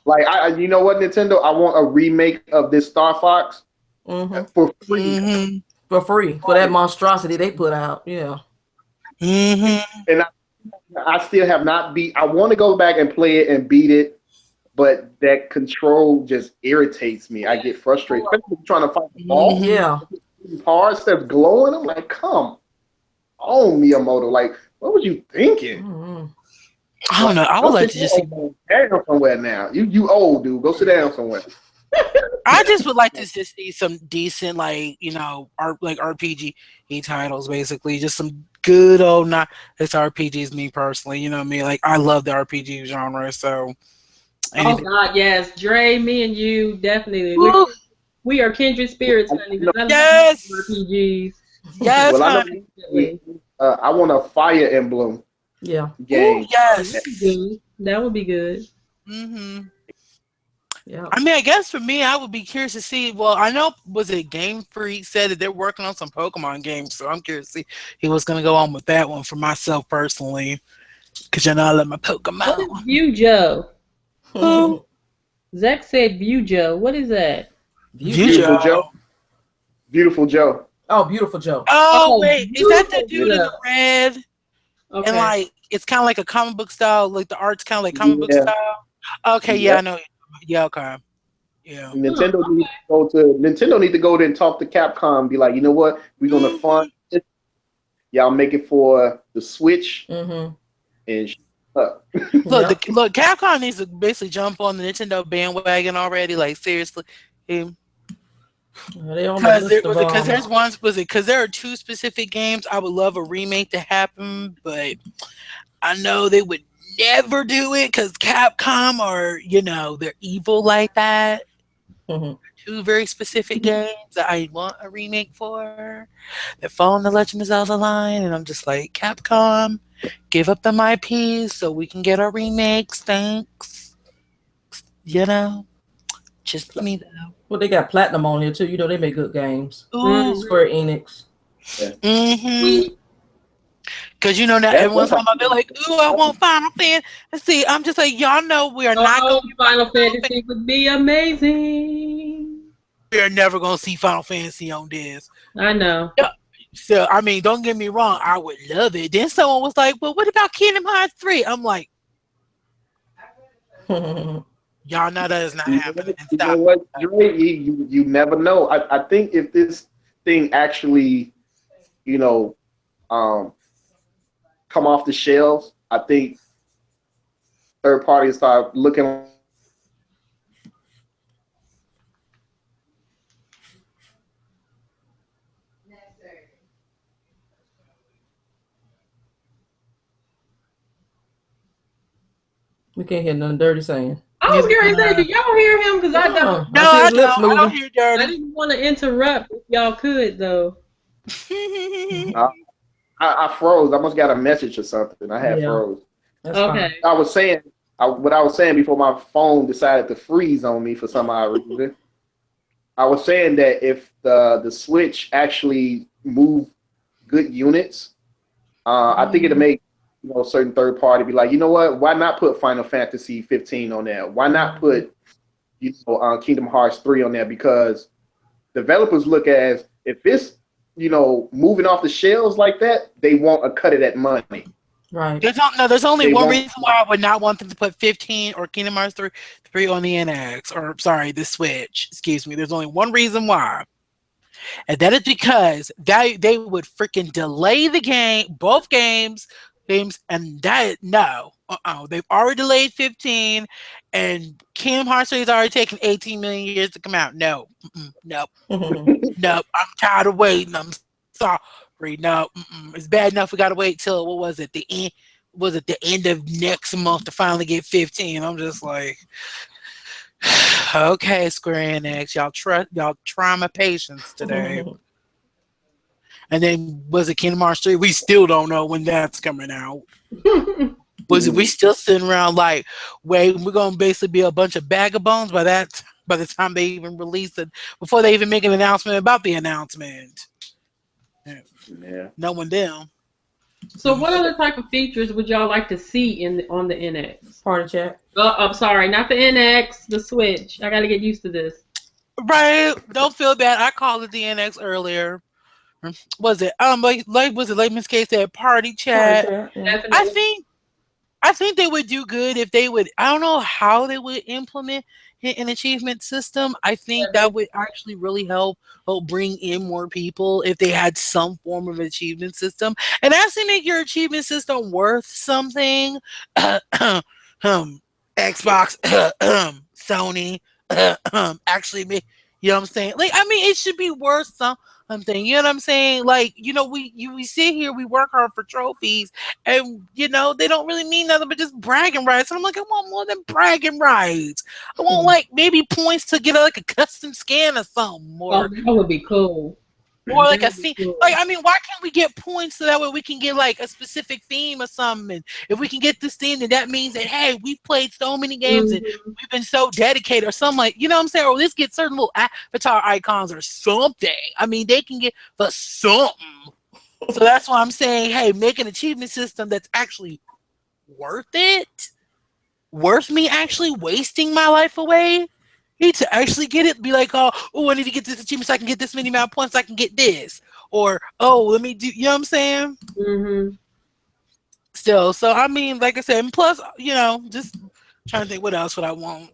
Like, you know what, Nintendo? I want a remake of this Star Fox for free. For free. For that monstrosity they put out. Yeah. And I still have not beat. I want to go back and play it and beat it, but that control just irritates me. I get frustrated, especially trying to fight the ball. Yeah. Hard stuff glowing. I'm like, come on, Miyamoto. Like, what was you thinking? I don't know. I would like to just see down somewhere now. You old dude. Go sit down somewhere. I just would like to just see some decent, like, you know, RPG titles, basically. Just some good old, not it's RPGs, me personally. You know what I mean? Like, I love the RPG genre, so. Oh, God, yes. Dre, me and you, definitely. We are kindred spirits, honey. Yes! RPGs. Yes, well, honey. I want a Fire Emblem game. Ooh, yes. That would be good. Yeah. I mean, I guess for me, I would be curious to see. Well, I know, was it Game Freak said that they're working on some Pokemon games, so I'm curious to see he was going to go on with that one for myself personally, because you know I love my Pokemon. What is View Joe? Who? Zach said View Joe. What is that? Beautiful Joe. Beautiful Joe. Oh, Beautiful Joe. Oh, wait, is that the dude in the red? Okay. And like, it's kind of like a comic book style, like the art's kind of like comic book style. Okay, yeah, I know. Yeah, okay. Yeah. Nintendo need to go there and talk to Capcom and be like, you know what? We're gonna fund it. Y'all make it for the Switch and Look, Capcom needs to basically jump on the Nintendo bandwagon already. Like, seriously. Because there's ones, because there are two specific games I would love a remake to happen, but I know they would never do it because Capcom are, you know, they're evil like that. Two very specific games that I want a remake for that fall in the Legend of Zelda line, and I'm just like, Capcom, give up them IPs so we can get our remakes. Thanks. You know, just let me know. Well, they got Platinum on here too. You know, they make good games. Square Enix. Because you know now everyone's talking about, they're like, ooh, I want Final Fantasy. See, I'm just like, y'all know we are not going to Final Fantasy would be amazing. We are never going to see Final Fantasy on this. I know. So, I mean, don't get me wrong, I would love it. Then someone was like, well, what about Kingdom Hearts 3? I'm like, y'all know that is not happening. You know what, Dre, you never know. I think if this thing actually, you know, come off the shelves, I think third parties start looking. We can't hear nothing Dirty saying. I was going to say, do y'all hear him? Because I don't. No, I don't hear Dirty. I didn't want to interrupt if y'all could, though. I froze. I must got a message or something. I had froze. That's okay. I was saying what I was saying before my phone decided to freeze on me for some odd reason. I was saying that if the Switch actually moved good units, I think it'll make certain third party be like, you know what? Why not put Final Fantasy 15 on there? Why not put Kingdom Hearts 3 on there? Because developers look as if it's moving off the shelves like that, they want a cut of that money. Right. There's only one reason why I would not want them to put 15 or Kingdom Hearts 3 on the NX, or sorry, the Switch. Excuse me. There's only one reason why. And that is because they would freaking delay the game, both games, games, and that they've already delayed 15, and Kingdom Hearts 3 has already taken 18 million years to come out. No, nope, nope. I'm tired of waiting. I'm sorry. No, it's bad enough we gotta wait till what was it? The end. Was it the end of next month to finally get 15? I'm just like, okay, Square Enix, y'all try my patience today. And then was it Kingdom Hearts 3? We still don't know when that's coming out. Was it we still sitting around like, wait, we're gonna basically be a bunch of vagabonds by the time they even release it, before they even make an announcement about the announcement. Yeah. Knowing them. So, what other type of features would y'all like to see on the NX? Party chat. I'm sorry, not the NX, the Switch. I got to get used to this. Right. Don't feel bad. I called it the NX earlier. Was it like Miss K said, party chat? Yeah. I think they would do good if they would. I don't know how they would implement an achievement system. I think that would actually really help bring in more people if they had some form of achievement system, and actually make your achievement system worth something. Xbox, Sony, actually, you know what I'm saying? Like, I mean, it should be worth something. You know what I'm saying? Like, we sit here, we work hard for trophies, and they don't really mean nothing but just bragging rights. And I'm like, I want more than bragging rights. I want like maybe points to get like a custom scan or something. Or that would be cool. Or like a theme. Like, I mean, why can't we get points so that way we can get like a specific theme or something? And if we can get this theme, then that means that, hey, we've played so many games and we've been so dedicated, or something, like, you know what I'm saying? Or let's get certain little avatar icons or something. I mean, they can get for something. So that's why I'm saying, hey, make an achievement system that's actually worth it. Worth me actually wasting my life away. Need to actually get it, be like, oh, I need to get this achievement so I can get this many amount of points, so I can get this. Or, let me do, you know what I'm saying? Still, so I mean, like I said, and plus, just trying to think what else would I want.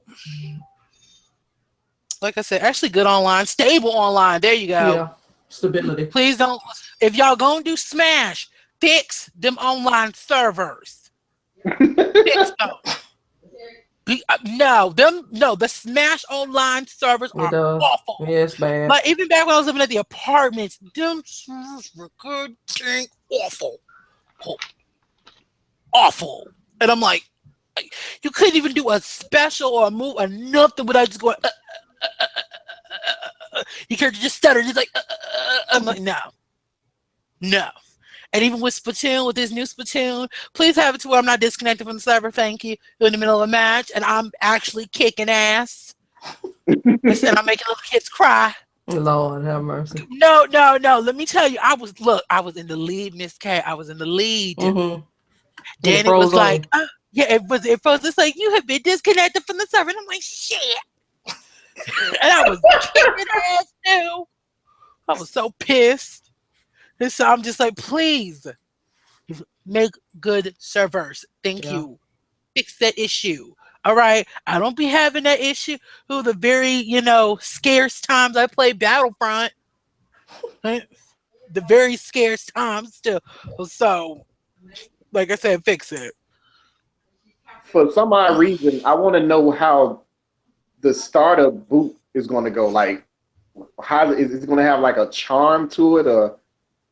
Like I said, actually good online, stable online. There you go. Yeah, stability. Please don't, if y'all gonna do Smash, fix them online servers. Fix them. The Smash online servers are awful. Yeah, it's bad. Like, even back when I was living at the apartments, them servers were good, dang, awful. And I'm like, you couldn't even do a special or a move or nothing without just going. You can't just stutter, just like. I'm like, no. And even with Splatoon, with this new Splatoon, please have it to where I'm not disconnected from the server. Thank you. In the middle of a match, and I'm actually kicking ass. Instead, I'm making little kids cry. Lord have mercy. No. Let me tell you, I was in the lead, Miss K. I was in the lead. Then it was like, it froze. It's like, you have been disconnected from the server. And I'm like, shit. And I was kicking ass too. I was so pissed. And so I'm just like, please make good servers. Thank you. Fix that issue. All right. I don't be having that issue the very, scarce times I play Battlefront. Right? The very scarce times still. So, like I said, fix it. For some odd reason, I want to know how the starter boot is going to go. Like, how is it going to have like a charm to it, or?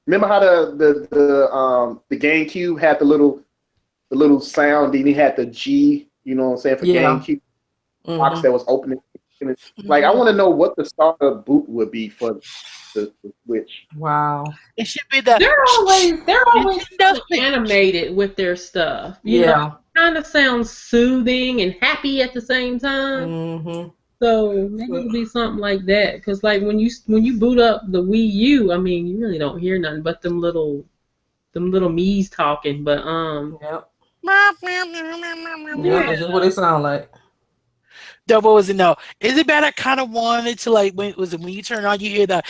Remember how the GameCube had the little sound, and he had the G, you know what I'm saying, for GameCube box that was opening. Like, I want to know what the starter boot would be for the Switch. Wow. It should be the. They're always animated with their stuff. You know, it kind of sounds soothing and happy at the same time. So maybe it'll be something like that, because like when you boot up the Wii U, I mean, you really don't hear nothing but them little me's talking. But that's just what they sound like. What was it? No, is it bad? I kind of wanted to, like, when you turn on, you hear the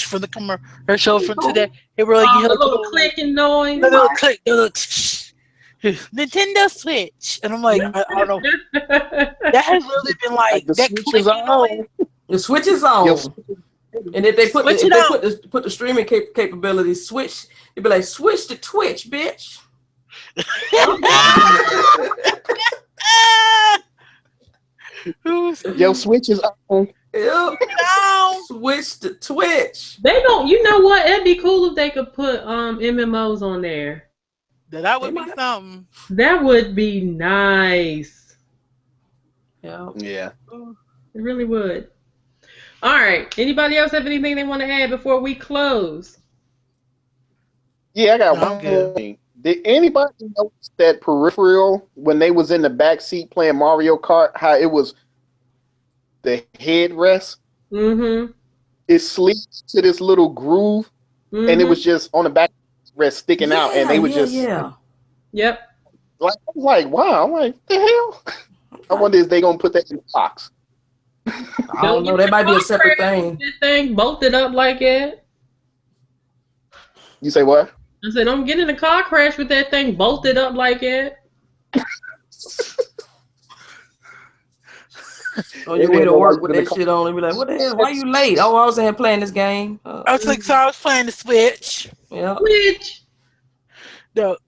from the commercial from today. It really you hear the little clicking noise, the little click, the little. Nintendo Switch, and I'm like, I don't know. That has really been like the that Switch is on. The Switch is on. Yes. And if they put the streaming capability, it'd be like, switch to Twitch, bitch. Yo, Switch is on. Yep. Switch to Twitch. They don't. You know what? It'd be cool if they could put MMOs on there. That would be something. That would be nice. Yeah. Yeah. It really would. All right. Anybody else have anything they want to add before we close? Yeah, I got I'm one good. more thing. Did anybody notice that peripheral when they was in the back seat playing Mario Kart, how it was the headrest? Mm-hmm. It sleeps to this little groove, and it was just on the back rest sticking out, and they were just Yep. like, I was like, wow, I'm like, the hell? I wonder if they gonna put that in the box. I don't know. That might be a separate thing. This thing bolted up like it. You say what? I said, don't get in a car crash with that thing bolted up like it. On your way to work with that shit on and be like, what the hell? Why you late? Oh, I was in here playing this game. I was like, so I was playing the Switch. Yeah. Switch. No.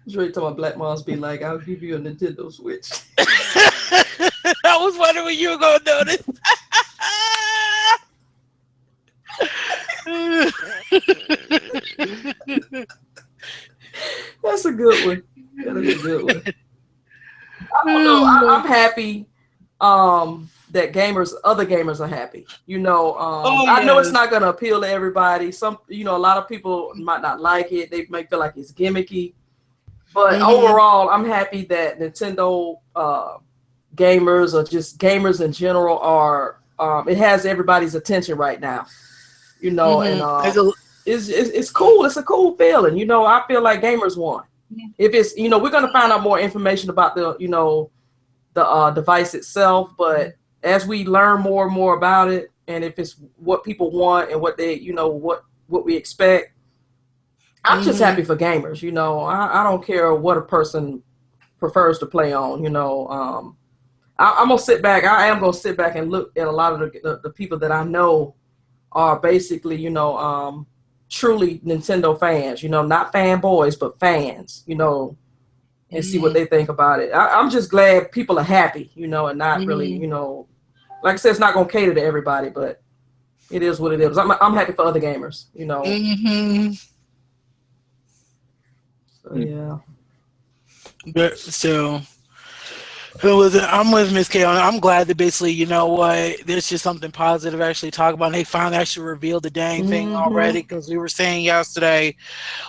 Dre told my black moms be like, I'll give you a Nintendo Switch. I was wondering when you were gonna notice. That's a good one. That is a good one. I don't know. I'm happy that other gamers are happy. You know, I know it's not gonna appeal to everybody. A lot of people might not like it. They may feel like it's gimmicky. But overall, I'm happy that Nintendo gamers or just gamers in general are. It has everybody's attention right now. You know, and it's cool. It's a cool feeling. You know, I feel like gamers won. If it's, we're going to find out more information about the device itself. But as we learn more and more about it, and if it's what people want and what they, what we expect, I'm just happy for gamers. I don't care what a person prefers to play on. I'm gonna sit back. I am gonna sit back and look at a lot of the people that I know are basically, truly Nintendo fans. Not fanboys, but fans. And see what they think about it. I'm just glad people are happy. And not really, like I said, it's not gonna cater to everybody, but it is what it is. I'm happy for other gamers. So, yeah. But so I'm with Miss K on it. I'm glad that basically, there's just something positive actually talk about. And they finally actually revealed the dang thing already, because we were saying yesterday,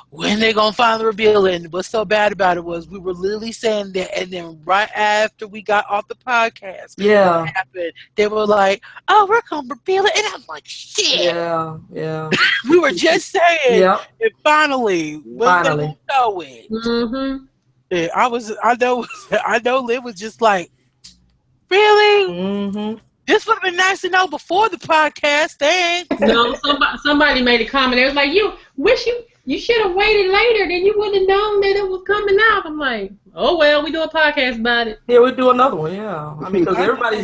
when they gonna finally reveal it? And what's so bad about it was we were literally saying that, and then right after we got off the podcast, what happened, they were like, "Oh, we're gonna reveal it," and I'm like, "Shit!" Yeah. We were just saying, and finally, when they will know it. Yeah, I know Liv was just like, really? This would have been nice to know before the podcast. No, somebody made a comment. It was like, you wish you should have waited later, then you would have known that it was coming out. I'm like, oh well, we do a podcast about it. Yeah, we do another one. Yeah, I mean, because everybody,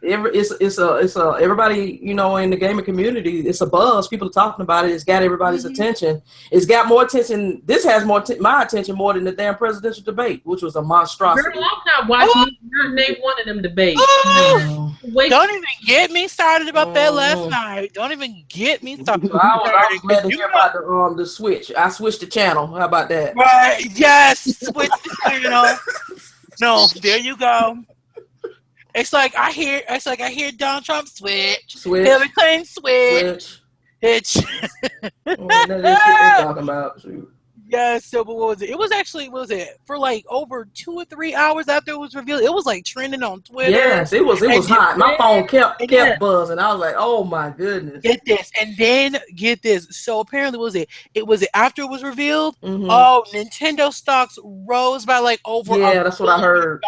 everybody, in the gaming community, it's a buzz. People are talking about it. It's got everybody's attention. It's got more attention. This has my attention more than the damn presidential debate, which was a monstrosity. Girl, I'm not watching not name one of them debates. Don't even get me started about that last night. Don't even get me started. So I was glad to hear about the switch. I switched the channel. How about that? Right? Yes, switch the channel. No, there you go. It's like I hear Donald Trump switch. Hillary Clinton switch. That's talking about. Shoot. Yeah, so what was it? It was actually, what was it? For like over 2 or 3 hours after it was revealed, it was like trending on Twitter. Yes, it was hot. My phone kept buzzing. I was like, oh my goodness. Get this. And then get this. So apparently it was after it was revealed, Nintendo stocks rose by like over that's what I heard.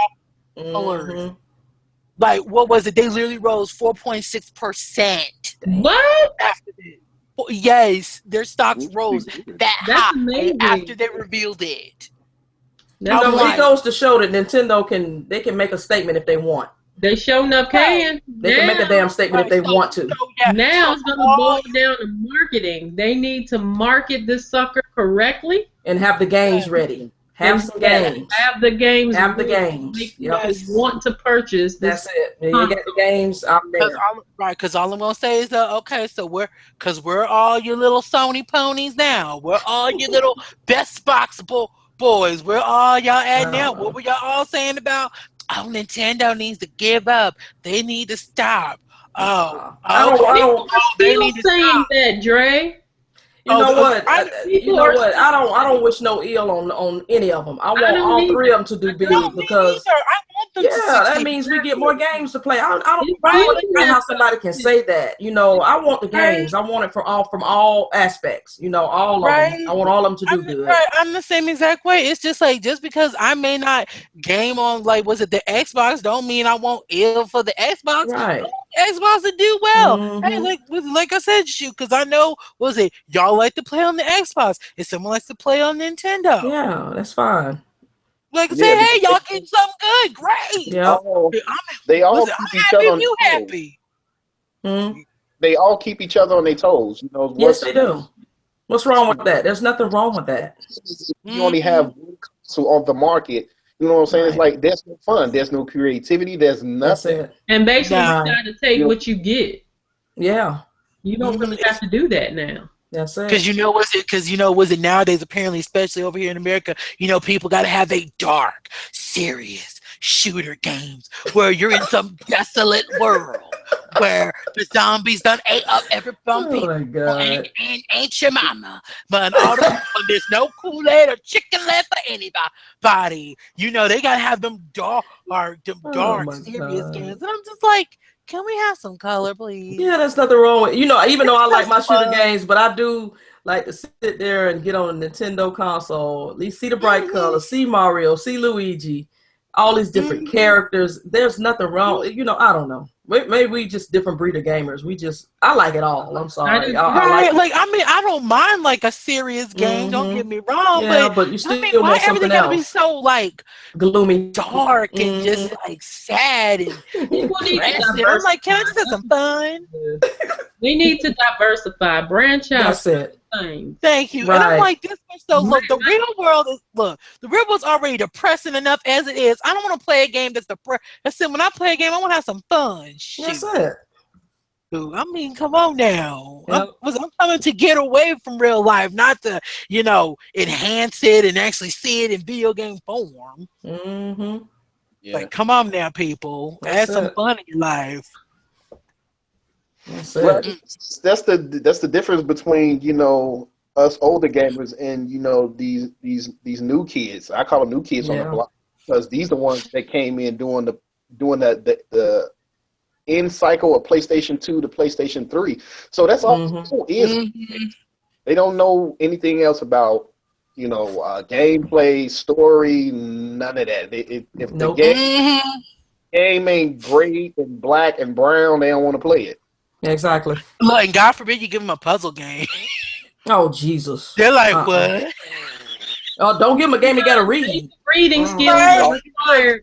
Like, what was it? They literally rose 4.6%. What? After this. Yes, their stocks rose that high after they revealed it. It goes to show that Nintendo can make a statement if they want. They showing up can. They can make a damn statement if they want to. Now it's gonna boil down to marketing. They need to market this sucker correctly and have the games ready. Have some games. Have the games. Have the games. Make people want to purchase this. That's it. You get the games. I'm there. Because all I'm gonna say is okay, so we're all your little Sony ponies now. We're all your little Best Box boys. We're all y'all at now. What were y'all all saying about? Oh, Nintendo needs to give up. They need to stop. I don't saying that, Dre. You know what? I don't wish no ill on any of them. I want all three of them to do big because that means we get more games to play. I don't know how somebody can say that. You know, I want the games. I want it from all aspects. You know, all of them. I want all of them to do good. Right. I'm the same exact way. It's just like just because I may not game on was it the Xbox, don't mean I want ill for the Xbox. Right. Xbox to do well. Hey, like I said, because I know y'all like to play on the Xbox, and someone likes to play on Nintendo. Yeah, that's fine. Like say, hey, y'all get something good, great. Yeah, they all keep each other on their toes. They all keep each other on their toes. You know, yes, they do. What's wrong with that? There's nothing wrong with that. You only have one console on the market. You know what I'm saying? Right. It's like there's no fun, there's no creativity, there's nothing. And basically, you got to take what you get. Yeah, you don't really have to do that now. That's it. Because nowadays, apparently, especially over here in America, people got to have a dark, serious shooter games where you're in some desolate world where the zombies done ate up every bumpy and ain't your mama. But there's no Kool-Aid or chicken left for anybody. They gotta have them dark, serious games. And I'm just like, can we have some color, please? Yeah, there's nothing wrong with even though I like my shooter games, but I do like to sit there and get on a Nintendo console, at least see the bright colors, see Mario, see Luigi, all these different characters. There's nothing wrong. I don't know. Maybe we just different breed of gamers. I like it all. I'm sorry. I don't mind like a serious game. Don't get me wrong. Yeah, but you still want something else. Gotta be so gloomy, dark, and just sad and depressing. I'm like, can I just have some fun? We need to diversify, branch out. That's it. Thank you. Right. And I'm like, this is so look. The real world's already depressing enough as it is. I don't want to play a game that's depressing. I said, when I play a game, I want to have some fun. That's it. Dude, I mean, come on now. Yep. I'm coming to get away from real life, not to, enhance it and actually see it in video game form. Mm-hmm. Yeah. Like, come on now, people. Have some fun in your life. That's the difference between us older gamers and these new kids. I call them new kids on the block because these are the ones that came in doing the end cycle of PlayStation 2 to PlayStation 3. So that's all it is. They don't know anything else about gameplay, story, none of that. If the game ain't gray and black and brown, they don't want to play it. Exactly. Look, and God forbid you give them a puzzle game. Oh, Jesus. They're like, what? Oh, don't give them a game they got to read. Reading skills required.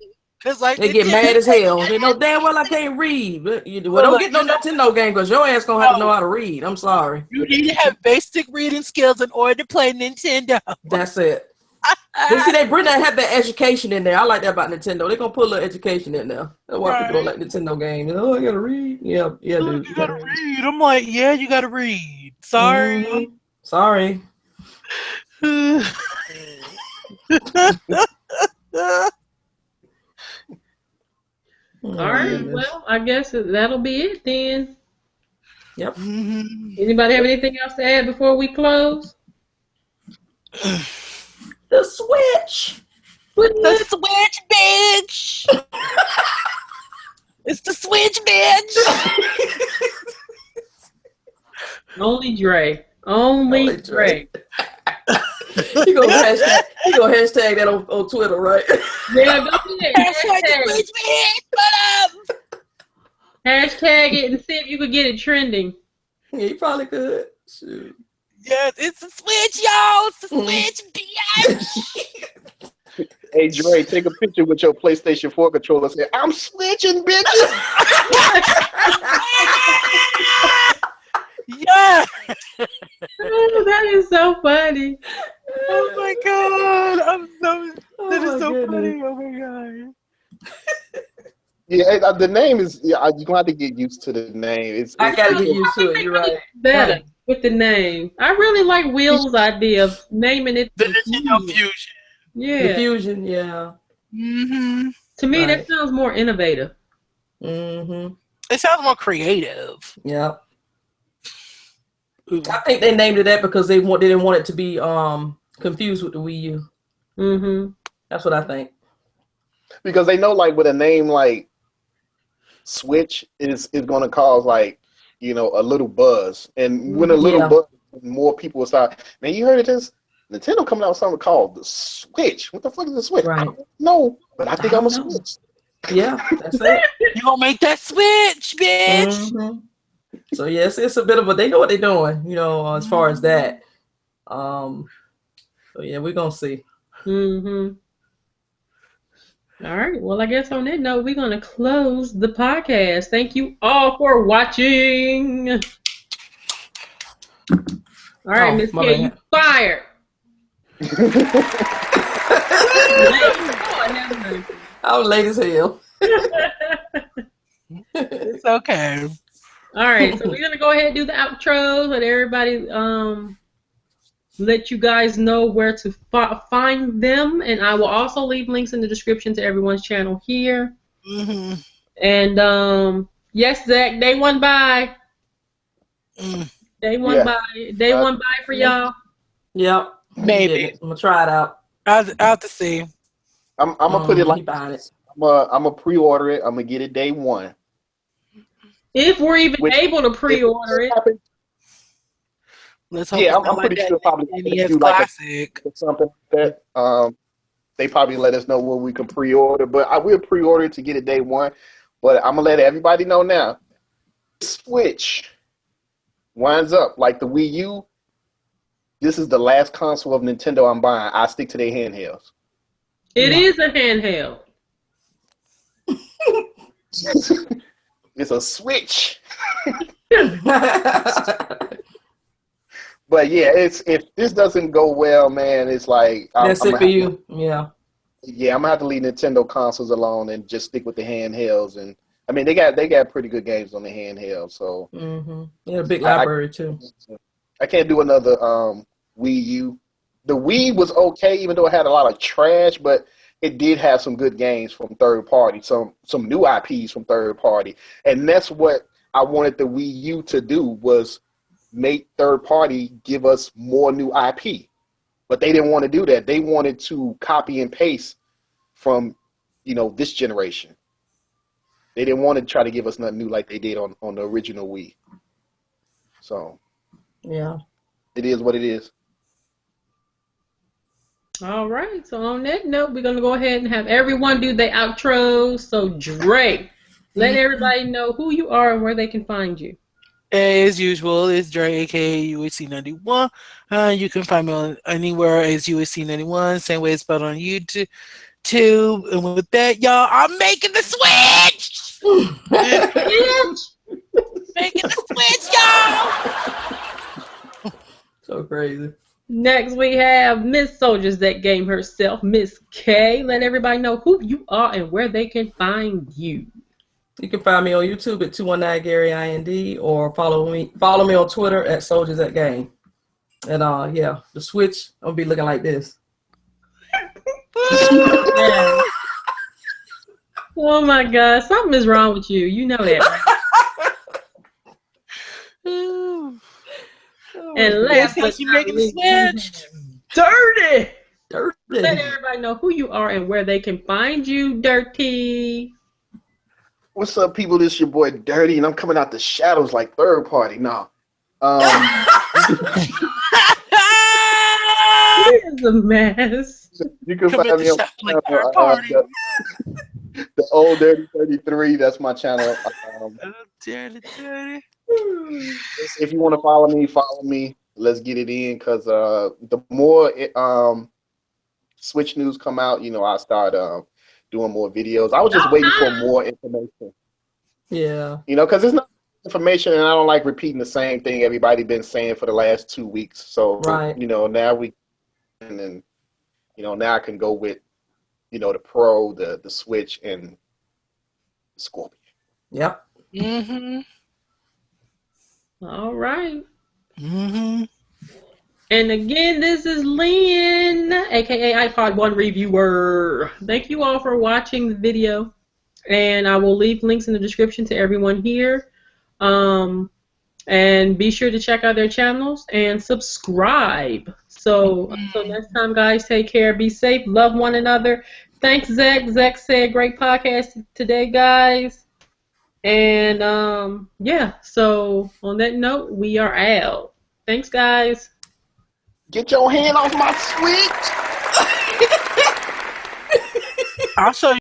They get mad as hell. They know damn well I can't read. Don't get no Nintendo game because your ass going to have to know how to read. I'm sorry. You need to have basic reading skills in order to play Nintendo. That's it. They bring that education in there. I like that about Nintendo. They're gonna put a little education in there. That's why people don't like Nintendo games. I gotta read. Yeah, dude. You gotta read. I'm like, yeah, you gotta read. Sorry. Sorry. All right. Well, I guess that'll be it then. Yep. Anybody have anything else to add before we close? The Switch. The Switch, bitch. It's the Switch, bitch. Only Dre. Only Dre. You gonna hashtag that on Twitter, right? Yeah, go ahead. Hashtag it and see if you could get it trending. Yeah, you probably could. Shoot. Yes, it's the Switch, y'all. It's the Switch, bitch. Hey Dre, take a picture with your PlayStation 4 controller. Say, I'm switching, bitches. Yeah. Oh, that is so funny. Oh my god. That is my so goodness. funny. Oh my god. Yeah, the name is. Yeah, you're gonna have to get used to the name. I gotta get used to it. You're right. Better with the name. I really like Will's idea of naming it The the Nintendo Fusion. Fusion. The Yeah. fusion, yeah. Mm-hmm. To me, that Right. sounds more innovative. Mm-hmm. It sounds more creative. Yeah. Ooh. I think they named it that because they didn't want it to be confused with the Wii U. Mm-hmm. That's what I think. Because they know, like, with a name like Switch is gonna cause, like, a little buzz, and when a little Yeah. buzz, more people will start. Man, you heard of this? Nintendo coming out with something called the Switch. What the fuck is the Switch? Right. No, but I think I I'm a don't know. Switch. Yeah, that's it. You gonna make that switch, bitch? Mm-hmm. So yes, it's a bit of a. They know what they're doing, as far as that. So yeah, we're gonna see. Mm-hmm. All right. Well, I guess on that note, we're gonna close the podcast. Thank you all for watching. All right, Oh, Miss my K, you bad. fired. I was late as hell. It's okay. All right, so we're gonna go ahead and do the outros. Let everybody let you guys know where to find them, and I will also leave links in the description to everyone's channel here. Mm-hmm. And yes, Zach, day one bye. Day one Yeah. bye. Day one bye for y'all. Yep. Maybe. I'm gonna try it out. I'll have to see. I'm gonna put it like buying it. I'm gonna pre-order it. I'm gonna get it day one. If we're even Which, able to pre-order it. happens, Let's hope yeah, it's I'm not pretty like sure that probably NES do like Classic. something like that. They probably let us know when we can pre-order, but I will pre-order to get it day one. But I'm gonna let everybody know now. Switch winds up like the Wii U. This is the last console of Nintendo I'm buying. I stick to their handhelds. It is a handheld. It's a Switch. But yeah, if this doesn't go well, man, it's like That's it for you. Yeah. Yeah, I'm gonna have to leave Nintendo consoles alone and just stick with the handhelds. And I mean, they got pretty good games on the handheld. So Yeah, a big library too. I can't do another Wii U. The Wii was okay, even though it had a lot of trash, but it did have some good games from third party, some new IPs from third party, and that's what I wanted the Wii U to do, was make third party give us more new IP. But they didn't want to do that. They wanted to copy and paste from, this generation. They didn't want to try to give us nothing new like they did on the original Wii. So yeah, it is what it is. All right. So on that note, we're gonna go ahead and have everyone do their outros. So Dre, let everybody know who you are and where they can find you. As usual, it's Dre, aka UHC91. You can find me on anywhere as UHC91, same way it's spelled on YouTube. And with that, y'all, I'm making the switch! Making the switch, y'all! So crazy. Next, we have Miss Soldiers That Game herself, Miss K. Let everybody know who you are and where they can find you. You can find me on YouTube at 219 Gary IND, or follow me on Twitter at Soldiers That Game. And yeah, the Switch, I'll be looking like this. Oh my God, something is wrong with you. You know that, right? And last but not least, Dirty. Let everybody know who you are and where they can find you, Dirty. What's up, people? This is your boy Dirty, and I'm coming out the shadows like third party. No. It is a mess. You can find me on like third party. The old Dirty 33. That's my channel. Dirty. If you want to follow me. Let's get it in, because the more Switch news come out, I start doing more videos. I was just waiting for more information. Yeah. Because it's not information, and I don't like repeating the same thing everybody been saying for the last 2 weeks. So, right. Now now I can go with, the Pro, the Switch, and the Scorpion. Yep. Mm-hmm. All right. Mm-hmm. And again, this is Lynn, aka iPod 1 reviewer. Thank you all for watching the video. And I will leave links in the description to everyone here. And be sure to check out their channels and subscribe. So until next time, guys, take care, be safe, love one another. Thanks, Zach. Zach said great podcast today, guys. And yeah, so on that note, we are out. Thanks, guys. Get your hand off my Switch. I'll show you.